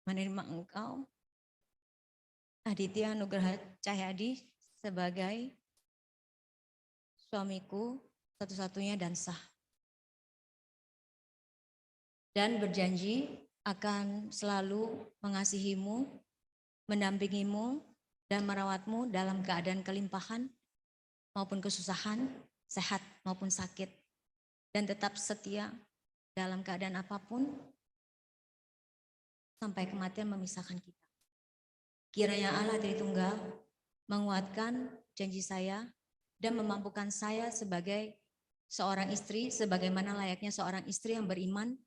menerima engkau, Aditya Nugraha Cahyadi, sebagai suamiku satu-satunya dan sah. Dan berjanji akan selalu mengasihimu, mendampingimu, dan merawatmu dalam keadaan kelimpahan maupun kesusahan, sehat maupun sakit, dan tetap setia dalam keadaan apapun sampai kematian memisahkan kita. Kiranya Allah Tritunggal menguatkan janji saya dan memampukan saya sebagai seorang istri, sebagaimana layaknya seorang istri yang beriman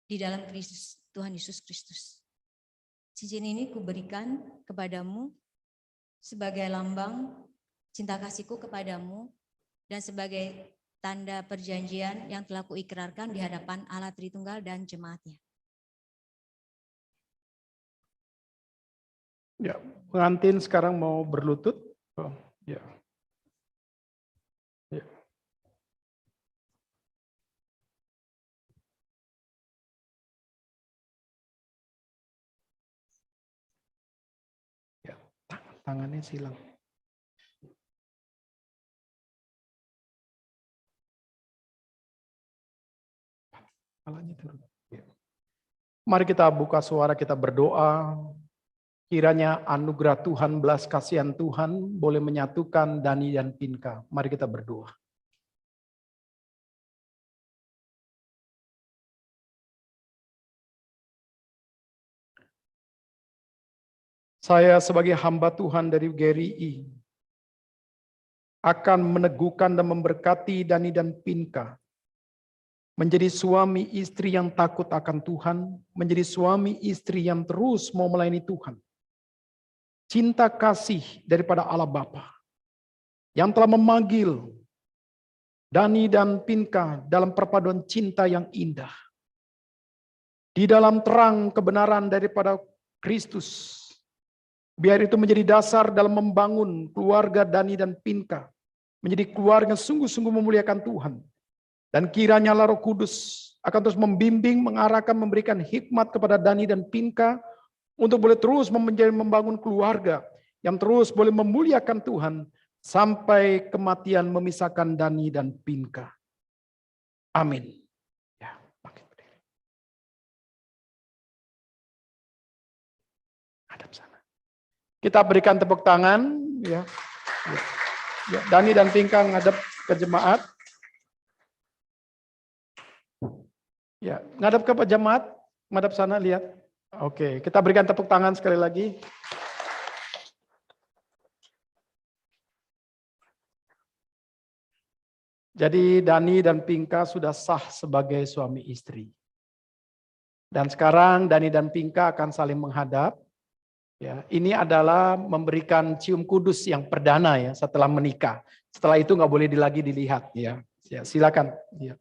di dalam Kristus, Tuhan Yesus Kristus. Cincin ini kuberikan kepadamu sebagai lambang cinta kasihku kepadamu dan sebagai tanda perjanjian yang telah kuikrarkan di hadapan Allah Tritunggal dan jemaatnya. Ya, pengantin sekarang mau berlutut. Oh, ya. Ya. Ya, tangannya silang. Kepalanya turun. Ya. Mari kita buka suara, kita berdoa. Kiranya anugerah Tuhan, belas kasihan Tuhan boleh menyatukan Dani dan Pinka. Mari kita berdoa. Saya sebagai hamba Tuhan dari GRI akan meneguhkan dan memberkati Dani dan Pinka menjadi suami istri yang takut akan Tuhan, menjadi suami istri yang terus mau melayani Tuhan. Cinta kasih daripada Allah Bapa yang telah memanggil Dani dan Pinka dalam perpaduan cinta yang indah. Di dalam terang kebenaran daripada Kristus. Biar itu menjadi dasar dalam membangun keluarga Dani dan Pinka. Menjadi keluarga yang sungguh-sungguh memuliakan Tuhan. Dan kiranya Roh Kudus akan terus membimbing, mengarahkan, memberikan hikmat kepada Dani dan Pinka untuk boleh terus membangun keluarga yang terus boleh memuliakan Tuhan sampai kematian memisahkan Dani dan Pinka. Amin. Ya, hadap sana. Kita berikan tepuk tangan, ya. Ya, Dani dan Pinka ngadep ke jemaat. Ya, ngadep ke jemaat, ngadep sana lihat. Oke, kita berikan tepuk tangan sekali lagi. Jadi Dani dan Pinka sudah sah sebagai suami istri. Dan sekarang Dani dan Pinka akan saling menghadap. Ya, ini adalah memberikan cium kudus yang perdana ya setelah menikah. Setelah itu nggak boleh lagi dilihat ya. Ya, silakan. Ya.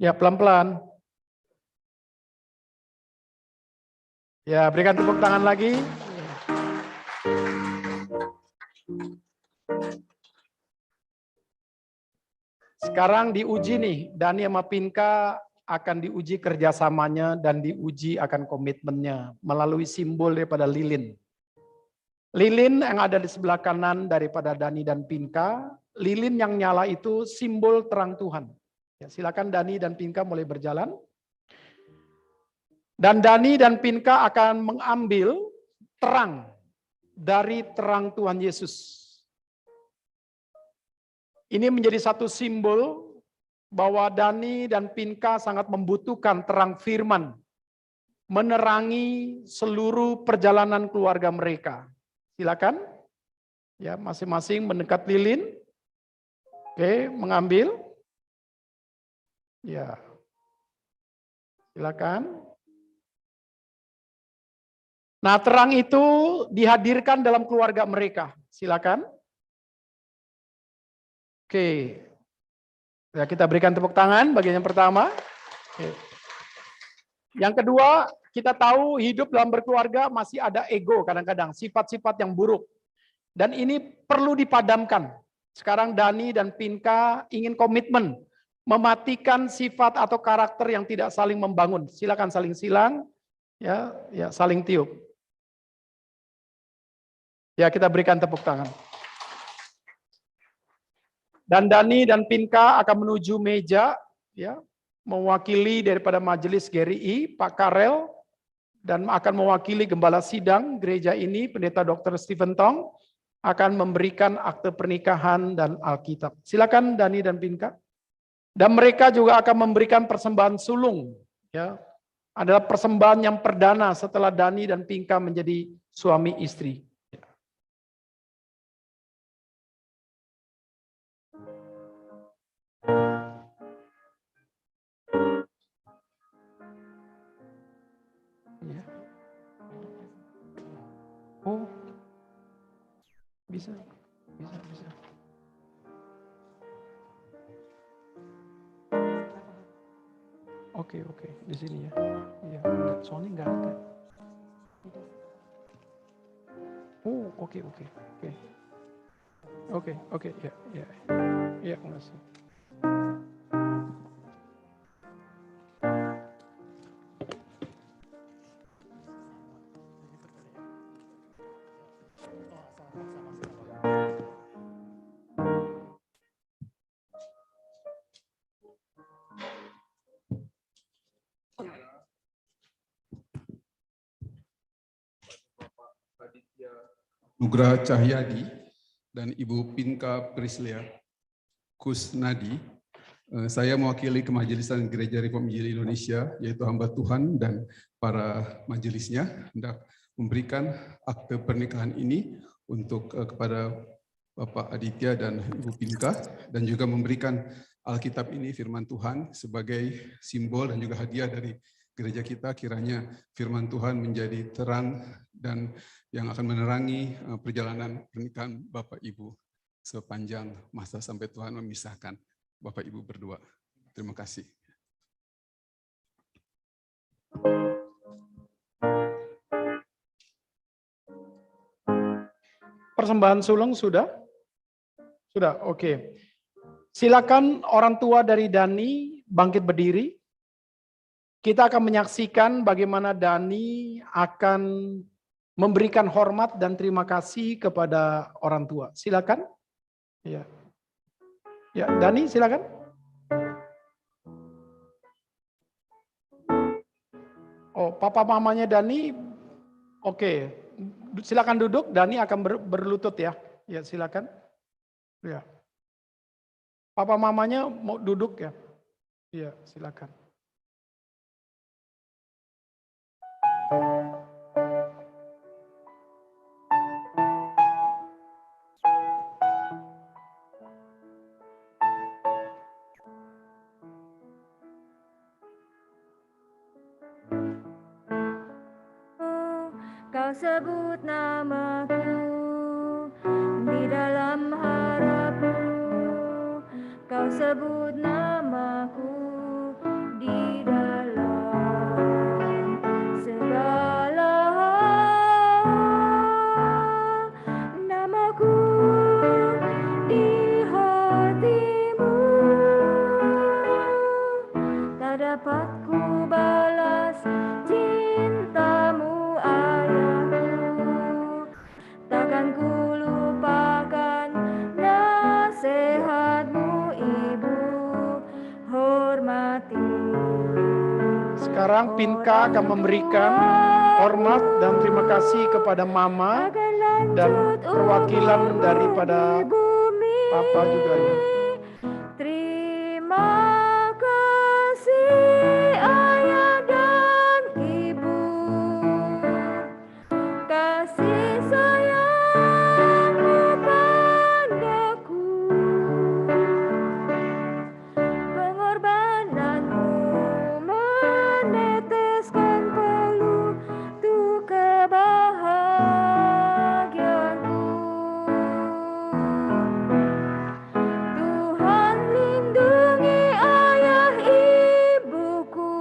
Ya, pelan-pelan. Ya, berikan tepuk tangan lagi. Sekarang diuji nih, Dani sama Pinka akan diuji kerjasamanya dan diuji akan komitmennya melalui simbol daripada lilin. Lilin yang ada di sebelah kanan daripada Dani dan Pinka, lilin yang nyala itu simbol terang Tuhan. Ya, silakan Dani dan Pinka mulai berjalan. Dan Dani dan Pinka akan mengambil terang dari terang Tuhan Yesus. Ini menjadi satu simbol bahwa Dani dan Pinka sangat membutuhkan terang firman menerangi seluruh perjalanan keluarga mereka. Silakan. Ya, masing-masing mendekat lilin. Oke, mengambil. Ya. Silakan. Nah, terang itu dihadirkan dalam keluarga mereka. Silakan. Oke. Ya, kita berikan tepuk tangan bagian yang pertama. Oke. Yang kedua, kita tahu hidup dalam berkeluarga masih ada ego kadang-kadang, sifat-sifat yang buruk. Dan ini perlu dipadamkan. Sekarang Dani dan Pinka ingin komitmen mematikan sifat atau karakter yang tidak saling membangun. Silakan saling silang, ya saling tiup. Ya, kita berikan tepuk tangan. Dan Dani dan Pinka akan menuju meja, ya, mewakili daripada majelis GRI, Pak Karel, dan akan mewakili gembala sidang gereja ini, Pendeta Dr. Stephen Tong, akan memberikan akte pernikahan dan Alkitab. Silakan Dani dan Pinka. Dan mereka juga akan memberikan persembahan sulung, ya, adalah persembahan yang perdana setelah Dani dan Pinka menjadi suami istri. Oh, bisa. Oke, di sini ya. Iya, soalnya nggak ada. Oh, oke. Oke, ya, makasih. Nugraha Cahyadi dan Ibu Pinka Prislia Kusnadi, saya mewakili Kemajelisan Gereja Reform Injil Indonesia, yaitu hamba Tuhan dan para majelisnya, hendak memberikan akte pernikahan ini untuk kepada Bapak Aditya dan Ibu Pinka, dan juga memberikan Alkitab ini, firman Tuhan, sebagai simbol dan juga hadiah dari gereja kita. Kiranya firman Tuhan menjadi terang dan yang akan menerangi perjalanan pernikahan Bapak Ibu sepanjang masa sampai Tuhan memisahkan Bapak Ibu berdua. Terima kasih. Persembahan sulung sudah? Sudah, oke. Silakan orang tua dari Dani bangkit berdiri. Kita akan menyaksikan bagaimana Dani akan memberikan hormat dan terima kasih kepada orang tua. Silakan. Ya. Ya, Dani silakan. Oh, papa mamanya Dani. Oke. Silakan duduk, Dani akan berlutut ya. Ya, silakan. Ya. Papa mamanya mau duduk ya? Iya, silakan. Kau sebut namaku di dalam harapmu. Kau sebut namaku di dalam segala hal. Namaku di hatimu tak dapat ku balas cintamu. Takkan ku lupakan nasihatmu, Ibu, hormati. Sekarang Pinka akan memberikan hormat dan terima kasih kepada Mama dan perwakilan daripada Papa juga ya. Terima kasih Ayah dan Ibu, kasih sayangmu padaku, pengorbananmu meneteskan peluh untuk kebahagiaanku. Tuhan lindungi ayah ibuku,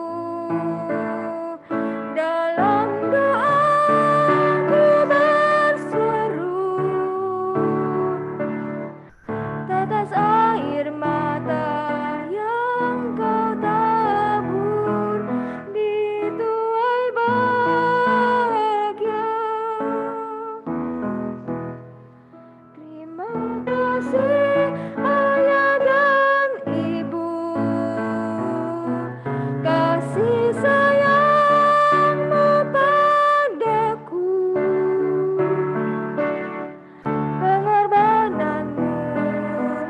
dalam doaku berseru, tetes air mata yang kau tabur di tuai bahagia. Terima kasih Ayah dan Ibu, kasih sayangmu padaku, pengorbananmu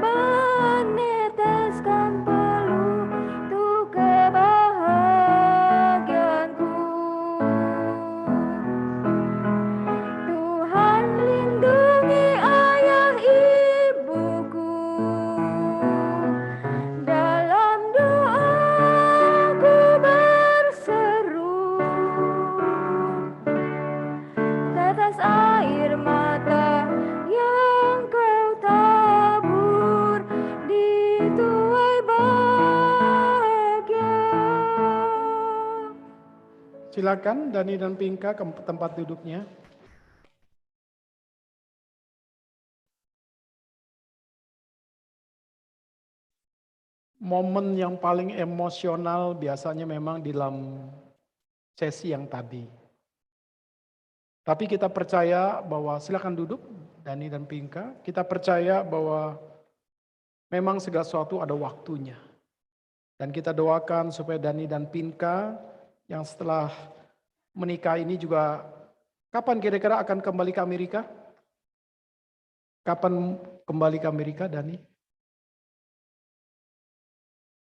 meneteskan peluh untuk kebahagiaanku. Tuhan lindungi ayah ibuku, dalam doaku berseru, tetes air mata yang kau tabur di tuai bahagia. Silakan Dani dan Pinka ke tempat duduknya. Momen yang paling emosional biasanya memang di dalam sesi yang tadi. Tapi kita percaya bahwa, silakan duduk Dani dan Pinka, kita percaya bahwa memang segala sesuatu ada waktunya. Dan kita doakan supaya Dani dan Pinka yang setelah menikah ini juga, kapan kira-kira akan kembali ke Amerika? Kapan kembali ke Amerika, Dani?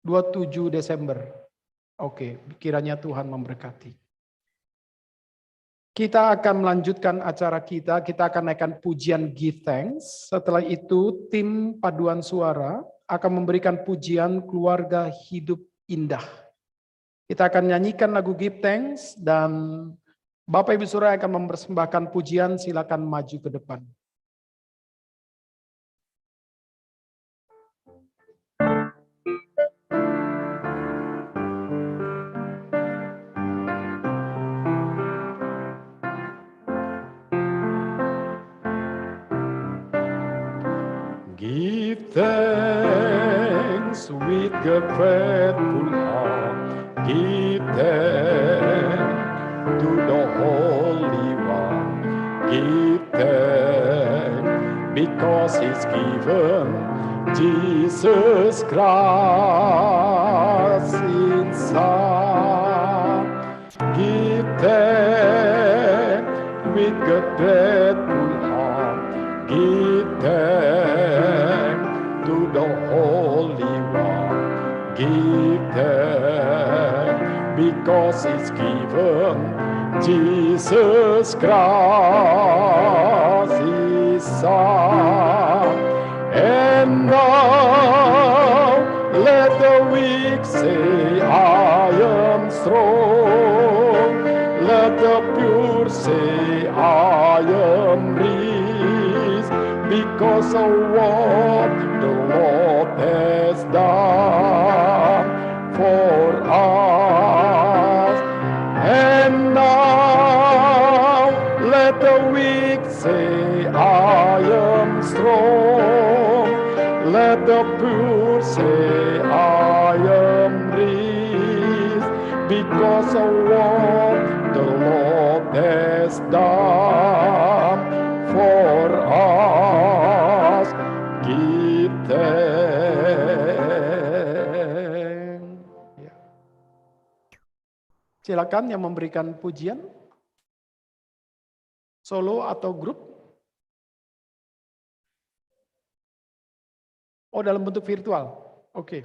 27 Desember. Oke, kiranya Tuhan memberkati. Kita akan melanjutkan acara kita akan naikkan pujian Give Thanks. Setelah itu tim paduan suara akan memberikan pujian Keluarga Hidup Indah. Kita akan nyanyikan lagu Give Thanks dan Bapak Ibu Saudara akan mempersembahkan pujian, silakan maju ke depan. Give thanks with a grateful heart. Give thanks to the Holy One. Give thanks because He's given Jesus Christ in Son. Give thanks with a grateful heart. Give thanks to the Holy because it's given Jesus Christ His Son. And now let the weak say, I am strong. Let the pure say, I am rich, because of what the Lord has done for us. And now let the weak say, I am strong. Let the poor say, I am rich, because of what the Lord has done for us. Give thanks. Ya. Silakan yang memberikan pujian, solo atau grup. Oh, dalam bentuk virtual. Oke.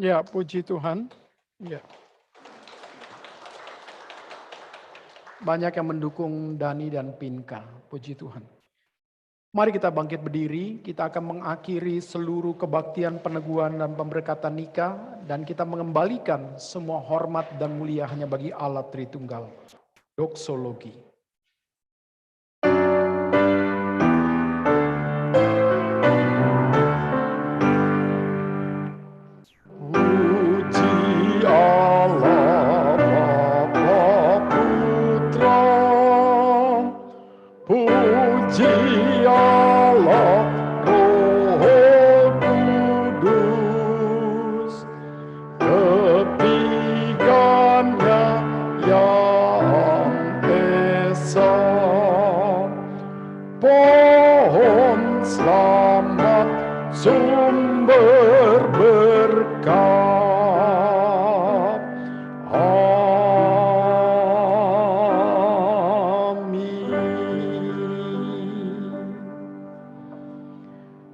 Ya, puji Tuhan. Ya. Banyak yang mendukung Dani dan Pinka. Puji Tuhan. Mari kita bangkit berdiri. Kita akan mengakhiri seluruh kebaktian, peneguhan, dan pemberkatan nikah. Dan kita mengembalikan semua hormat dan mulia hanya bagi Allah Tritunggal. Doksologi.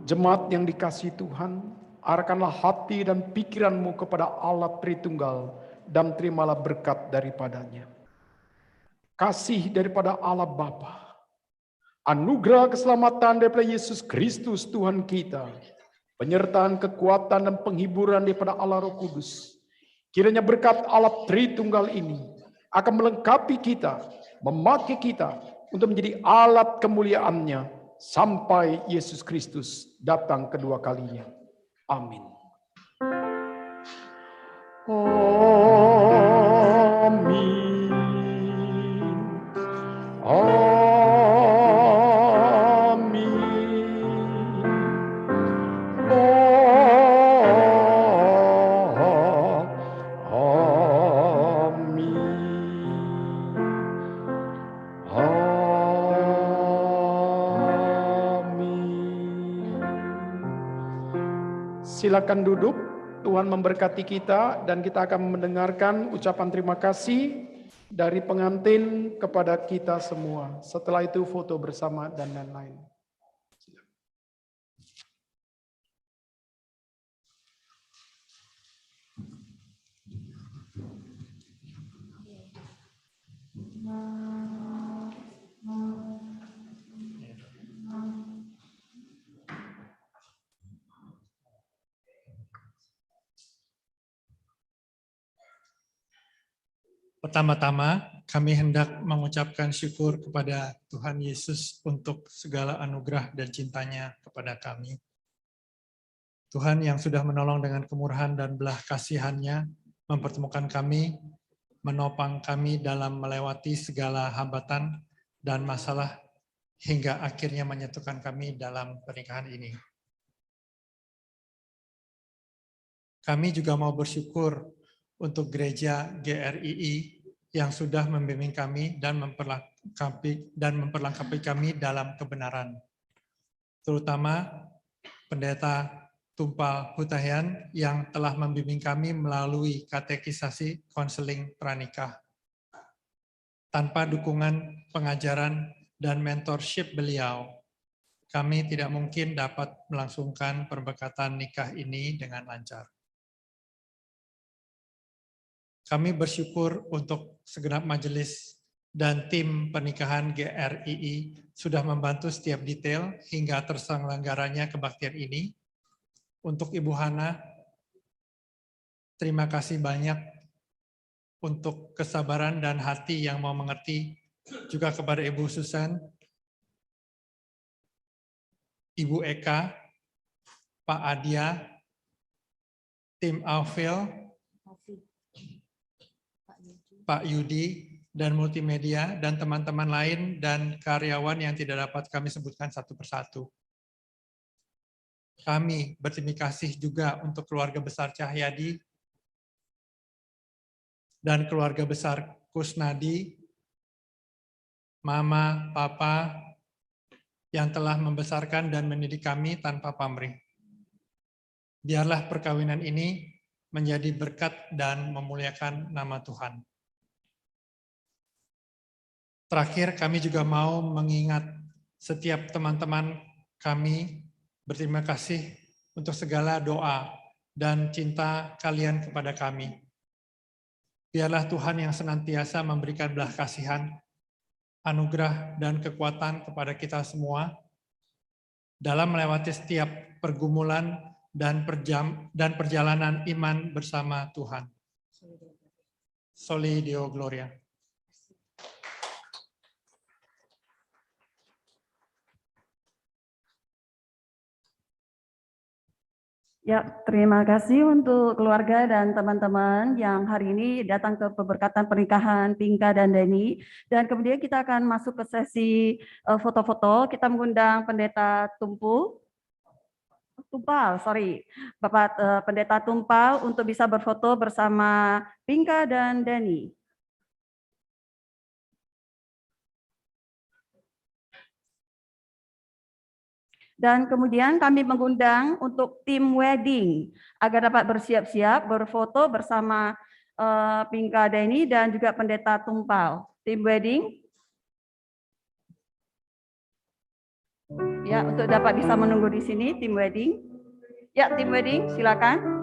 Jemaat yang dikasihi Tuhan, arahkanlah hati dan pikiranmu kepada Allah Tritunggal dan terimalah berkat daripadanya. kasih daripada Allah Bapa, anugerah keselamatan daripada Yesus Kristus Tuhan kita, penyertaan kekuatan dan penghiburan daripada Allah Roh Kudus, kiranya berkat Allah Tritunggal ini akan melengkapi kita, memakai kita untuk menjadi alat kemuliaan-Nya sampai Yesus Kristus datang kedua kalinya. Amin. Amin. Silakan duduk. Tuhan memberkati kita dan kita akan mendengarkan ucapan terima kasih dari pengantin kepada kita semua. Setelah itu foto bersama dan lain-lain. Pertama-tama, kami hendak mengucapkan syukur kepada Tuhan Yesus untuk segala anugerah dan cintanya kepada kami. Tuhan yang sudah menolong dengan kemurahan dan belah kasihan-Nya, mempertemukan kami, menopang kami dalam melewati segala hambatan dan masalah, hingga akhirnya menyatukan kami dalam pernikahan ini. Kami juga mau bersyukur untuk gereja GRII yang sudah membimbing kami dan memperlengkapi kami dalam kebenaran. Terutama Pendeta Tumpal Hutahian yang telah membimbing kami melalui katekisasi konseling pranikah. Tanpa dukungan pengajaran dan mentorship beliau, kami tidak mungkin dapat melangsungkan perbekatan nikah ini dengan lancar. Kami bersyukur untuk segenap majelis dan tim pernikahan GRII sudah membantu setiap detail hingga terselenggaranya kebaktian ini. Untuk Ibu Hana, terima kasih banyak untuk kesabaran dan hati yang mau mengerti. Juga kepada Ibu Susan, Ibu Eka, Pak Adia, tim Aufil, Pak Yudi, dan multimedia, dan teman-teman lain dan karyawan yang tidak dapat kami sebutkan satu persatu. Kami berterima kasih juga untuk keluarga besar Cahyadi dan keluarga besar Kusnadi, Mama, Papa, yang telah membesarkan dan mendidik kami tanpa pamrih. Biarlah perkawinan ini menjadi berkat dan memuliakan nama Tuhan. Terakhir, kami juga mau mengingat setiap teman-teman kami, berterima kasih untuk segala doa dan cinta kalian kepada kami. Biarlah Tuhan yang senantiasa memberikan belas kasihan, anugerah, dan kekuatan kepada kita semua dalam melewati setiap pergumulan dan perjalanan iman bersama Tuhan. Soli Deo Gloria. Ya, terima kasih untuk keluarga dan teman-teman yang hari ini datang ke pemberkatan pernikahan Pinka dan Deni. Dan kemudian kita akan masuk ke sesi foto-foto. Kita mengundang Pendeta Bapak Pendeta Tumpal untuk bisa berfoto bersama Pinka dan Deni. Dan kemudian kami mengundang untuk tim wedding agar dapat bersiap-siap berfoto bersama Pinka Deni dan juga Pendeta Tumpal. Tim wedding. Ya, untuk dapat bisa menunggu di sini tim wedding. Ya, tim wedding, silakan.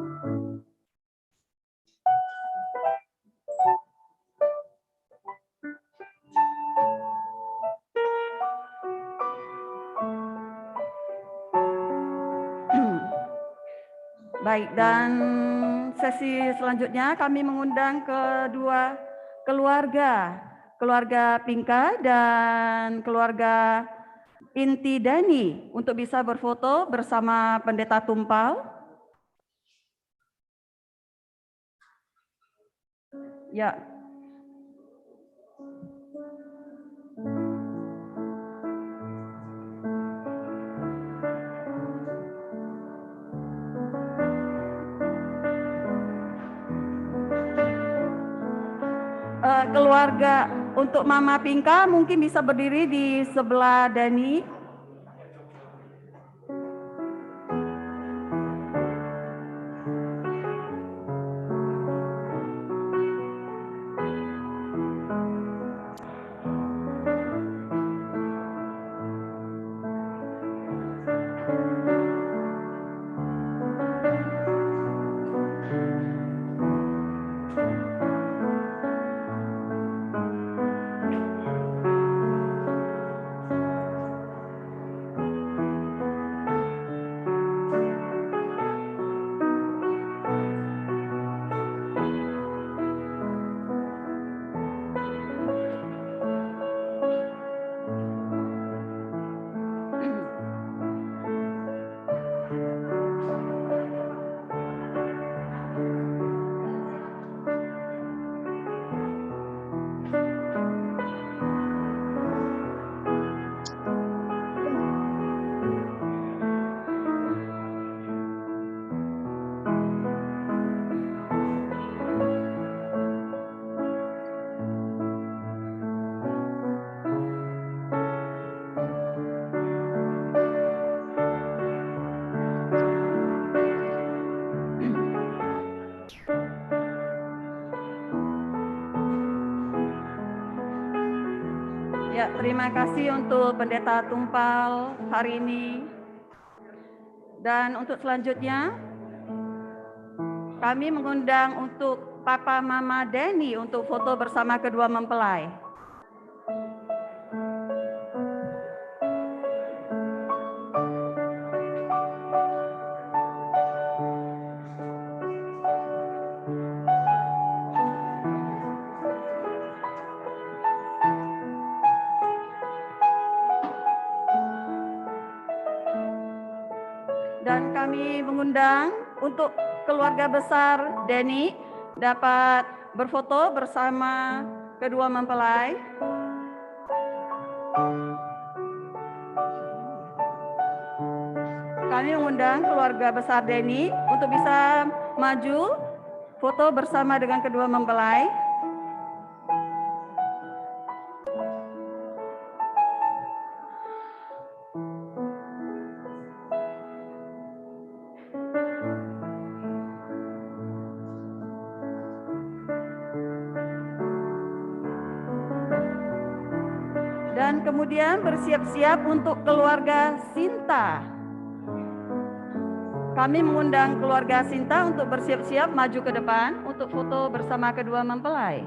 Baik, dan sesi selanjutnya kami mengundang kedua keluarga, keluarga Pinka dan keluarga Inti Dani untuk bisa berfoto bersama Pendeta Tumpal. Ya. Keluarga untuk Mama Pinka mungkin bisa berdiri di sebelah Dani. Ya, terima kasih untuk Pendeta Tumpal hari ini. Dan untuk selanjutnya, kami mengundang untuk Papa Mama Deni untuk foto bersama kedua mempelai. Dan kami mengundang untuk keluarga besar Deni dapat berfoto bersama kedua mempelai. Kami mengundang keluarga besar Deni untuk bisa maju foto bersama dengan kedua mempelai. Dan kemudian bersiap-siap untuk keluarga Sinta. Kami mengundang keluarga Sinta untuk bersiap-siap maju ke depan untuk foto bersama kedua mempelai.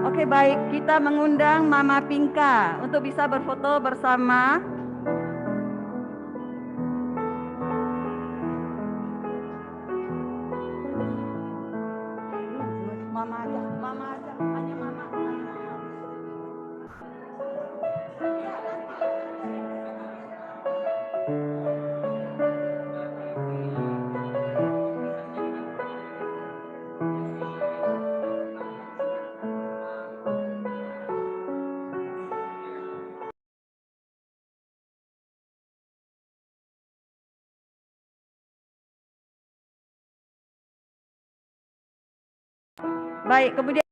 Oke, baik, kita mengundang Mama Pinka untuk bisa berfoto bersama. Mama aja. Baik, kemudian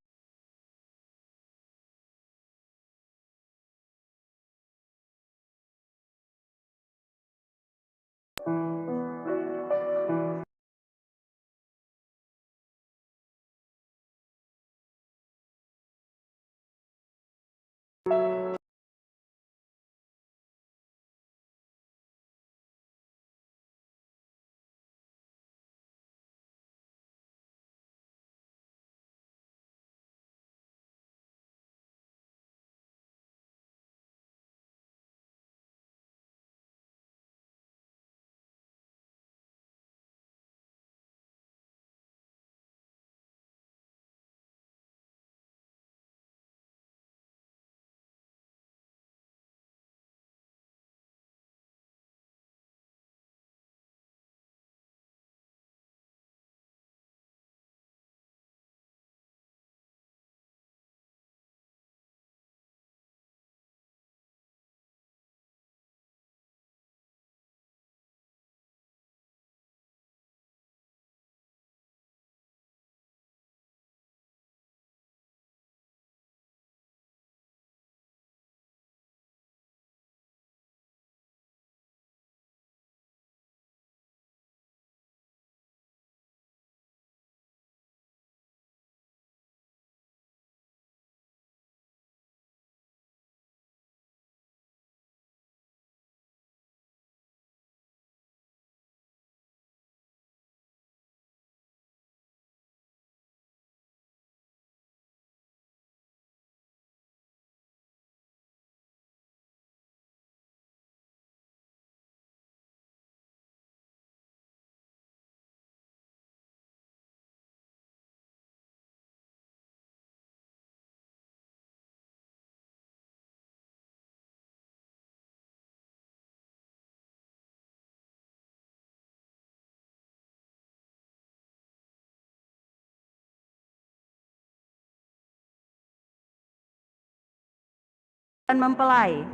mempelai.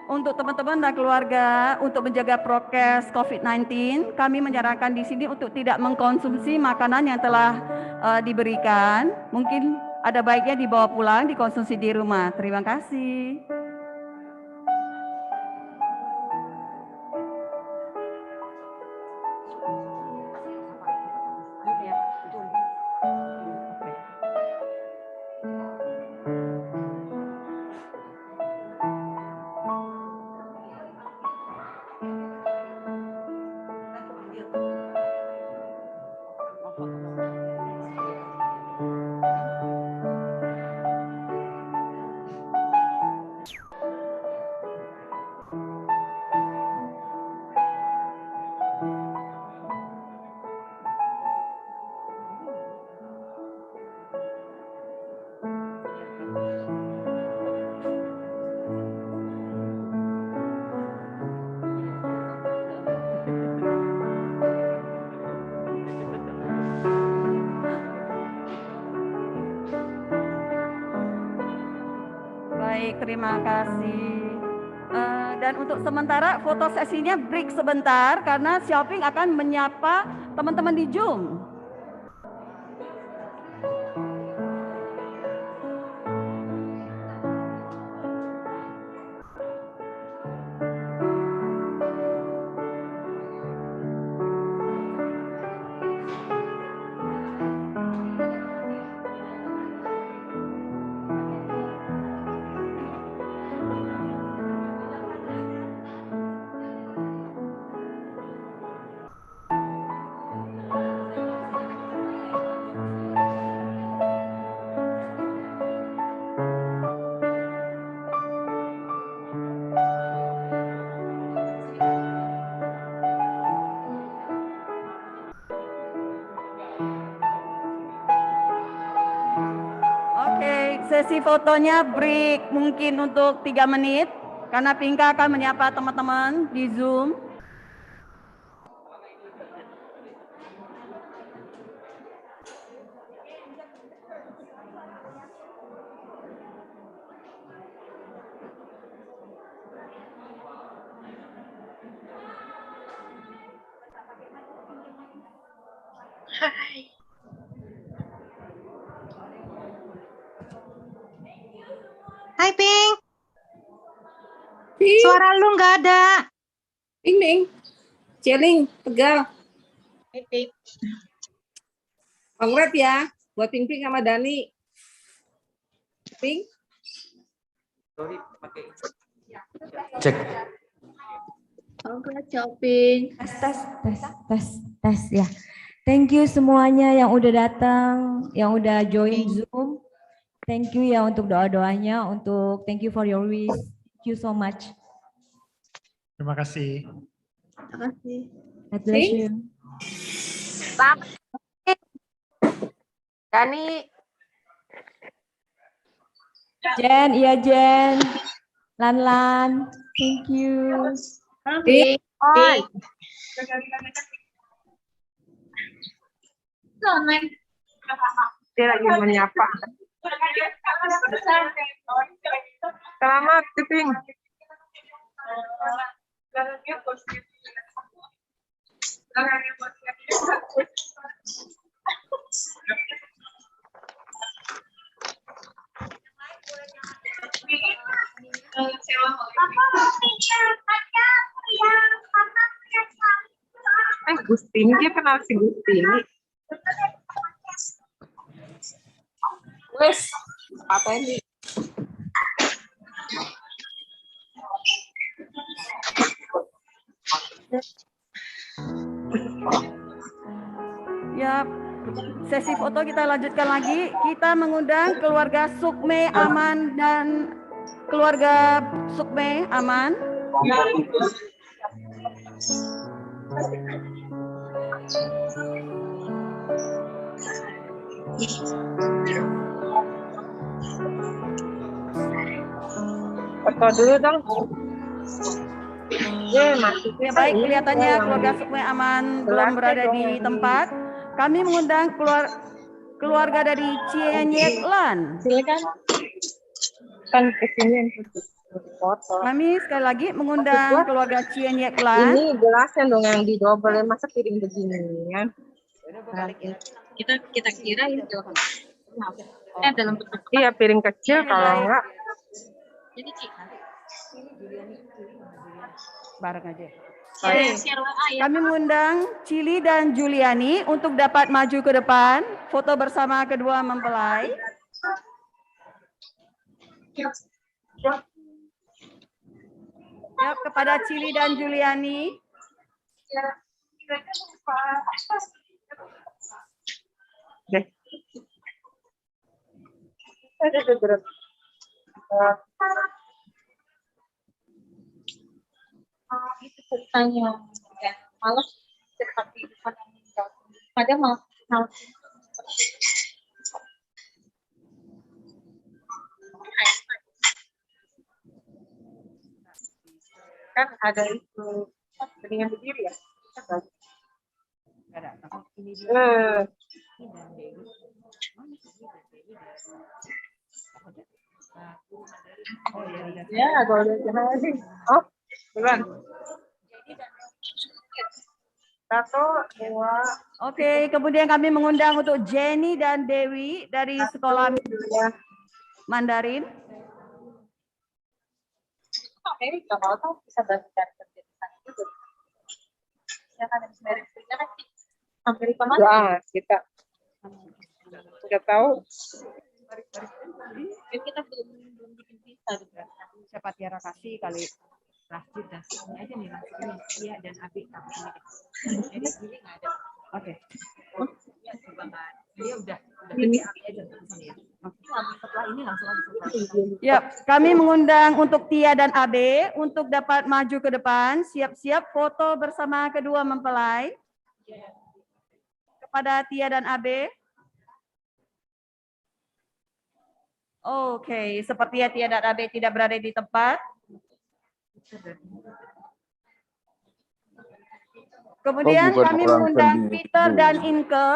Untuk teman-teman dan keluarga, untuk menjaga prokes COVID-19, kami menyarankan di sini untuk tidak mengkonsumsi makanan yang telah diberikan. Mungkin ada baiknya dibawa pulang, dikonsumsi di rumah. Terima kasih. Baik, terima kasih. Dan untuk sementara foto sesinya break sebentar karena Xiaoping akan menyapa teman-teman di Zoom. Sesi fotonya break mungkin untuk 3 menit karena Pinka akan menyapa teman-teman di Zoom. Hai Pink. Suara lu nggak ada. Ping, Celing, Tegal. Hai Pink. Kongret ya, buat Ping sama Dani. Ping. Cek. Kongret, Chopin. Tes ya. Thank you semuanya yang udah datang, yang udah join Zoom. Thank you ya untuk doa-doanya, thank you for your wish. Thank you so much. Terima kasih. Terima kasih. God bless you. Dani. Jen, iya Jen. Lan, thank you. Ping. Dia lagi menyapa. Selamat, Ping. Gustini, dia kenal si Gustini. Wes, apa ini? Ya, sesi foto kita lanjutkan lagi. Kita mengundang keluarga Sukme Aman dan keluarga Sukme Aman. Foto dulu dong. Maksudnya Baik, kelihatannya keluarga Sukme Aman belum berada di tempat. Kami mengundang keluarga dari Cienyek Lan. Silakan. Kan kesini yang foto. Kami sekali lagi mengundang keluarga Cienyek Lan. Ini gelasnya dong yang didobel, masa piring begini ya. Kita kira ini dalam bentuk Iya, piring kecil kalau enggak. jadi Ci. Bareng aja. Share WA ya. Kami mengundang Cili dan Juliani untuk dapat maju ke depan, foto bersama kedua mempelai. Ya, kepada Cili dan Juliani. Itu ceritanya ya, malas cepat kehidupan yang meninggal. Padahal mau Kan ada itu dengan berdiri ya. Ya, kalau udah jalan sih. Oh, bukan. Satu, dua. Oke, kemudian kami mengundang untuk Jenny dan Dewi dari sekolah Mandarin. oke, kalau tahu bisa bantu cari kerja di sana juga. Ya kan habis beres kerja kan hampir kemana? Ya, kita nggak tahu. Kita belum bikin visa juga. Siapa Tiara kasih kali Rasjid dan ini aja nih langsung ini Tia dan Abi ini. Jadi ini nggak ada. Oke. Ya coba nggak. Dia udah ini Abi aja tulisan ya. Setelah ini langsung aja selesai. Ya, kami mengundang untuk Tia dan Abe untuk dapat maju ke depan, siap-siap foto bersama kedua mempelai. Kepada Tia dan Abe. Oke, sepertinya Tia dan Abe tidak berada di tempat. Kemudian kami mengundang Peter dan Inke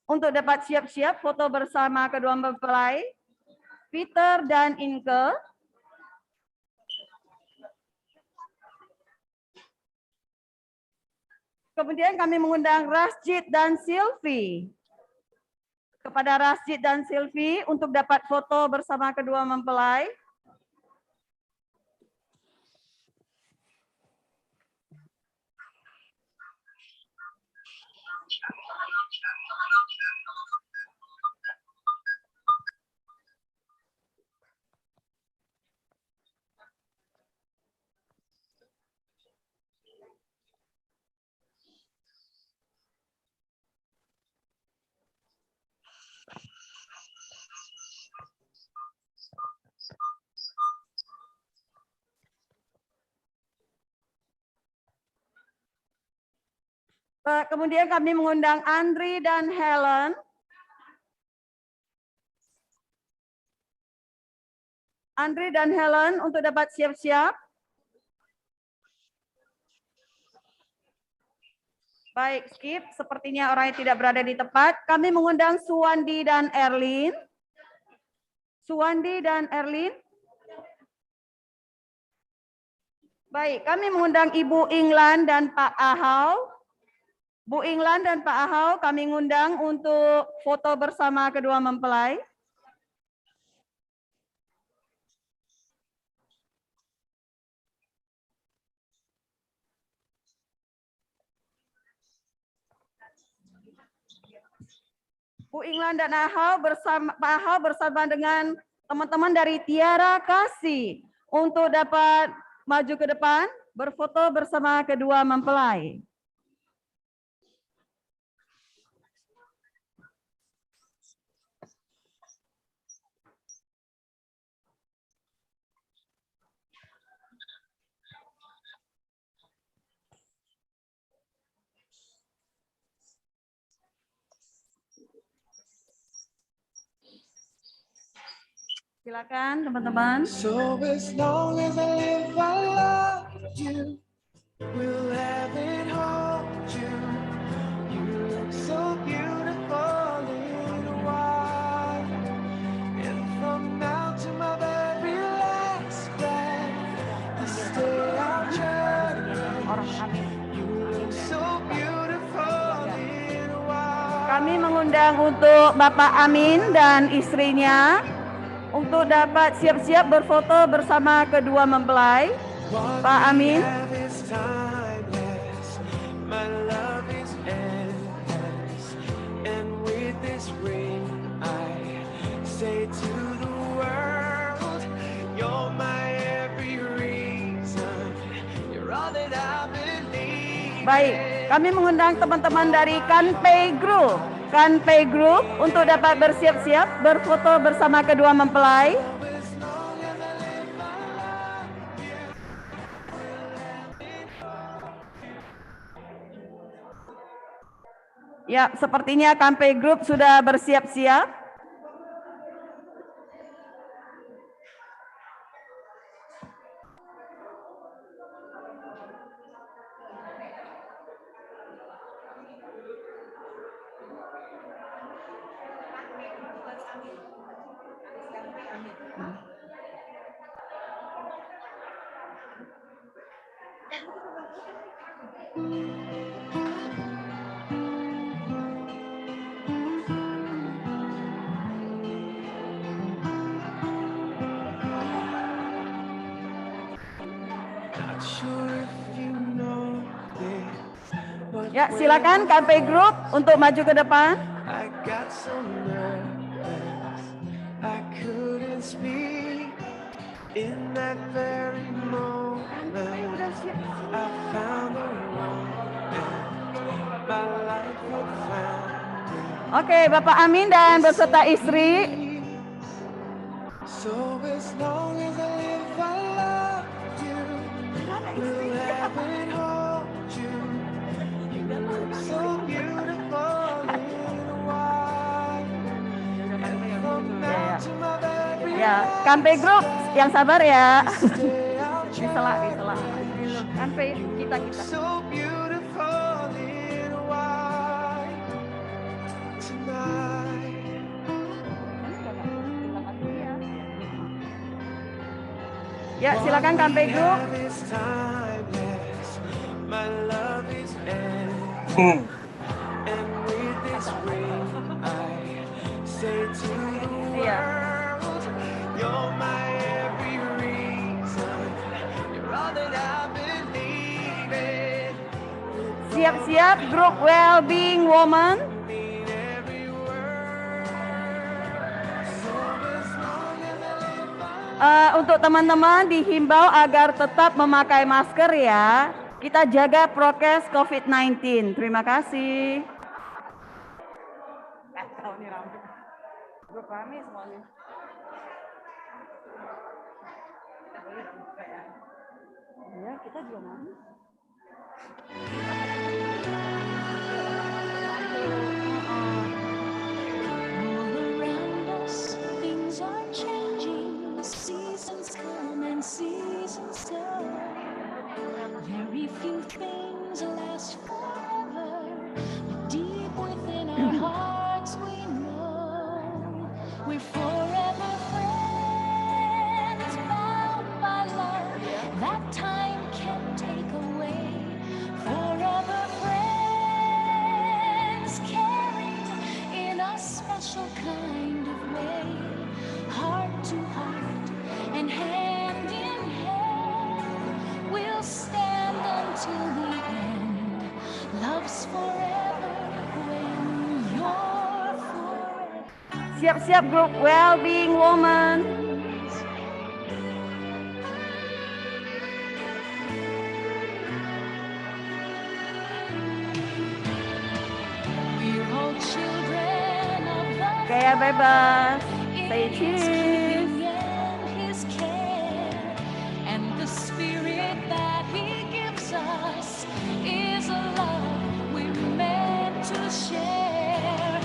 untuk dapat siap-siap foto bersama kedua mempelai. Peter dan Inke. Kemudian kami mengundang Rasjid dan Silvi. Kepada Rasjid dan Silvi untuk dapat foto bersama kedua mempelai. Kemudian kami mengundang Andri dan Helen. Andri dan Helen untuk dapat siap-siap. Baik, skip. Sepertinya orang yang tidak berada di tempat. Kami mengundang Suwandi dan Erlin. Suwandi dan Erlin. Baik, kami mengundang Ibu Inglan dan Pak Ahau. Bu Inglan dan Pak Ahau kami ngundang untuk foto bersama kedua mempelai. Bu Inglan dan Pak Ahau bersama dengan teman-teman dari Tiara Kasih untuk dapat maju ke depan berfoto bersama kedua mempelai. Silakan teman-teman. So as long as I live, I love you. Will heaven hold you? You look so beautiful in white. And from now to my very last breath, this day I'll cherish. You look so beautiful in white. Kami mengundang untuk Bapak Amin dan istrinya untuk dapat siap-siap berfoto bersama kedua mempelai. Pak Amin. Baik, kami mengundang teman-teman dari Kanpei Group. Kanpei Group untuk dapat bersiap-siap berfoto bersama kedua mempelai. Ya, sepertinya Kanpei Group sudah bersiap-siap. Ya, silakan Kanpei Group untuk maju ke depan. I got so nervous, I couldn't speak. In that very moment, I found the one my life had found. Oke, Bapak Amin dan beserta istri. So as long as I live, I love you. Will heaven hold you? You look so beautiful in white. And from now to my very Ya, Kanpei Group yang sabar ya. Diselak. Kanpei kita. so beautiful in white tonight. Ya, silakan Kanpei Group. Love is timeless, my love is endless. And with this ring, I say to the world, you're my every reason. You're all that I believe in. Siap-siap grup Well-being Woman. Untuk teman-teman dihimbau agar tetap memakai masker ya. Kita jaga prokes COVID-19. Terima kasih. Grup kami semuanya. Ya, kita juga mau. All around us, things are changing. Seasons come and seasons go. Very few things last forever. But deep within our hearts, we know we're forever friends, bound by love that time can't take away. Forever friends, caring in a special kind of way, heart to heart and hand in hand, we'll stand until the end. Love's forever when you're forever. Siap-siap grup Well-being Woman. We're all children of the Kayak bebas. Say in His cheese. keeping and His care, and the spirit that He gives us is a love we're meant to share.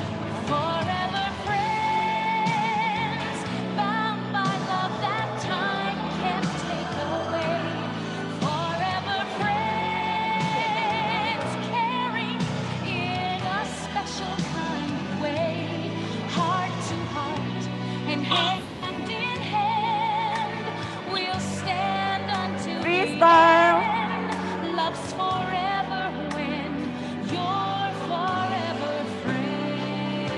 Forever friends, bound by love that time can't take away. Forever friends, caring in a special kind of way, heart to heart and hand in hand, we'll stand until Freestyle. the end. Love's forever when you're forever friends.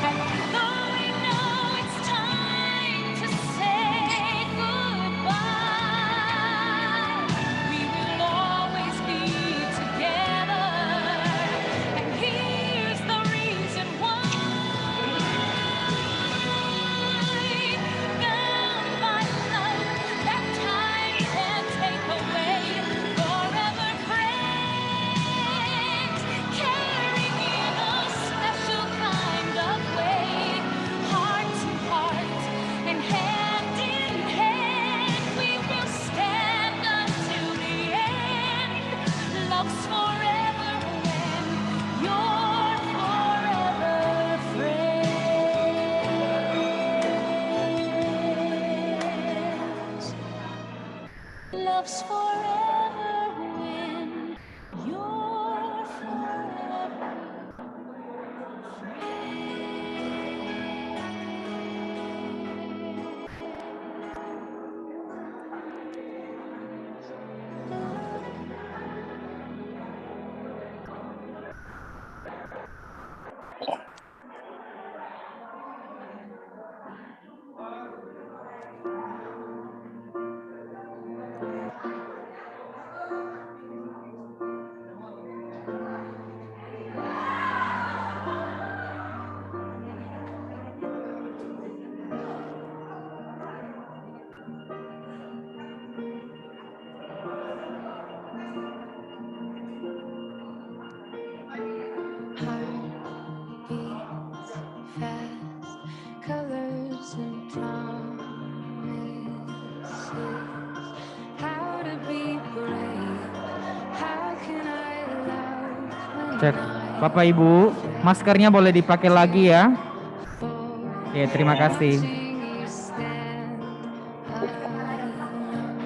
And though we know it's time to say goodbye, we will always be together. And here's the reason why. Bound by love that time can't take away. Forever friends, caring in a special kind of way, heart to heart and hand in hand, we will stand until the end. Love's forever when you're forever friends. Love's forever when you're forever. Heartbeats fast, colors and promises. How to be brave? How can I love when Cek, Bapak Ibu, maskernya boleh dipakai lagi ya. Oke, terima kasih. you stand alone?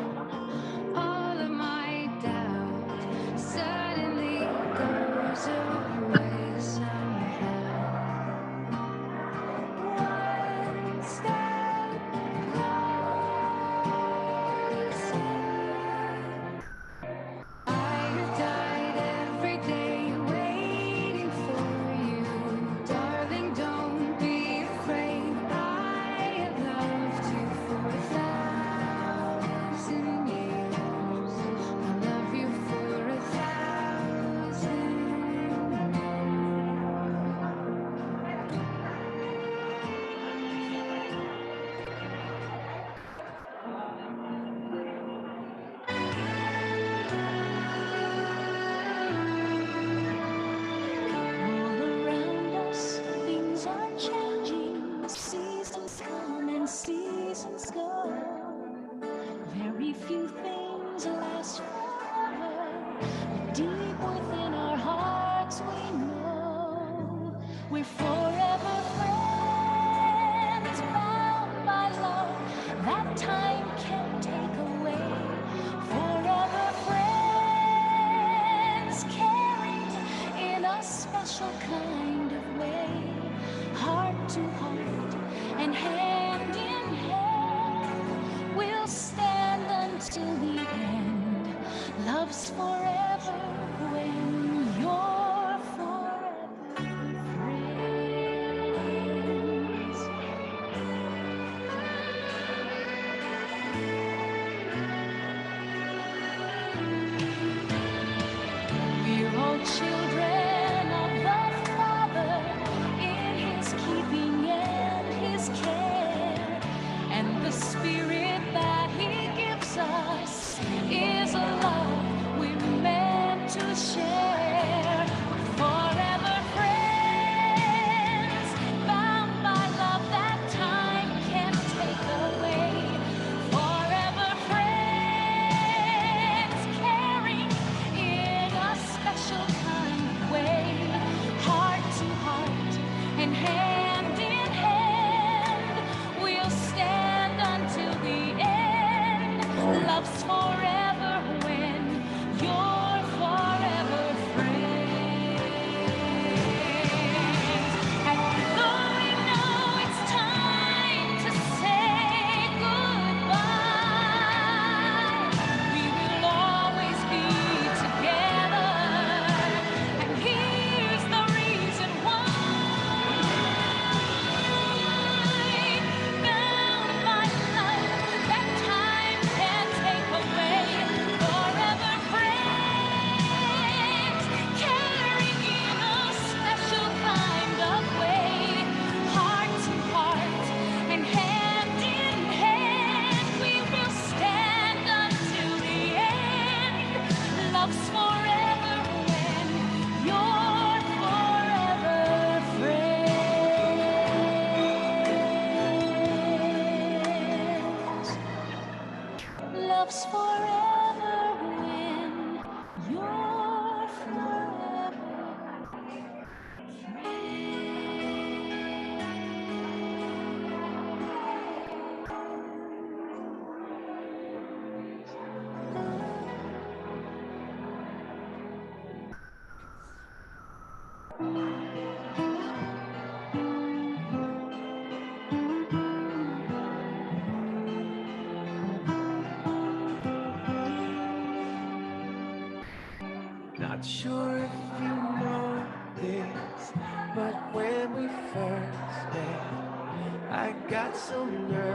All of my doubt suddenly goes away somehow. One step closer. I have died. we're forever friends, bound by love that time can't take away. Forever friends, caring in a special kind of way. Heart to heart and hand in hand, we'll stand until the end. Love's forever when you're forever friends. We're all children of the Father, in His keeping and His care, and the Spirit that He gives us is a love we're meant to share. Forever friends, bound by love that time can't take away. Forever friends, caring in a special kind of way. Heart to heart and hand in hand, we'll stand until the end. Love's forever when you're forever friends. And though we know it's time to say goodbye, we will always be together. And here's the reason why. Bound by love that time can't take away. Forever friends, caring in a special kind of way. Heart to heart and hand in hand, we will stand until the end. Love's forever when you're forever friends. Love's forever when you're forever Not sure if you know this, but when we first met, I got so nervous.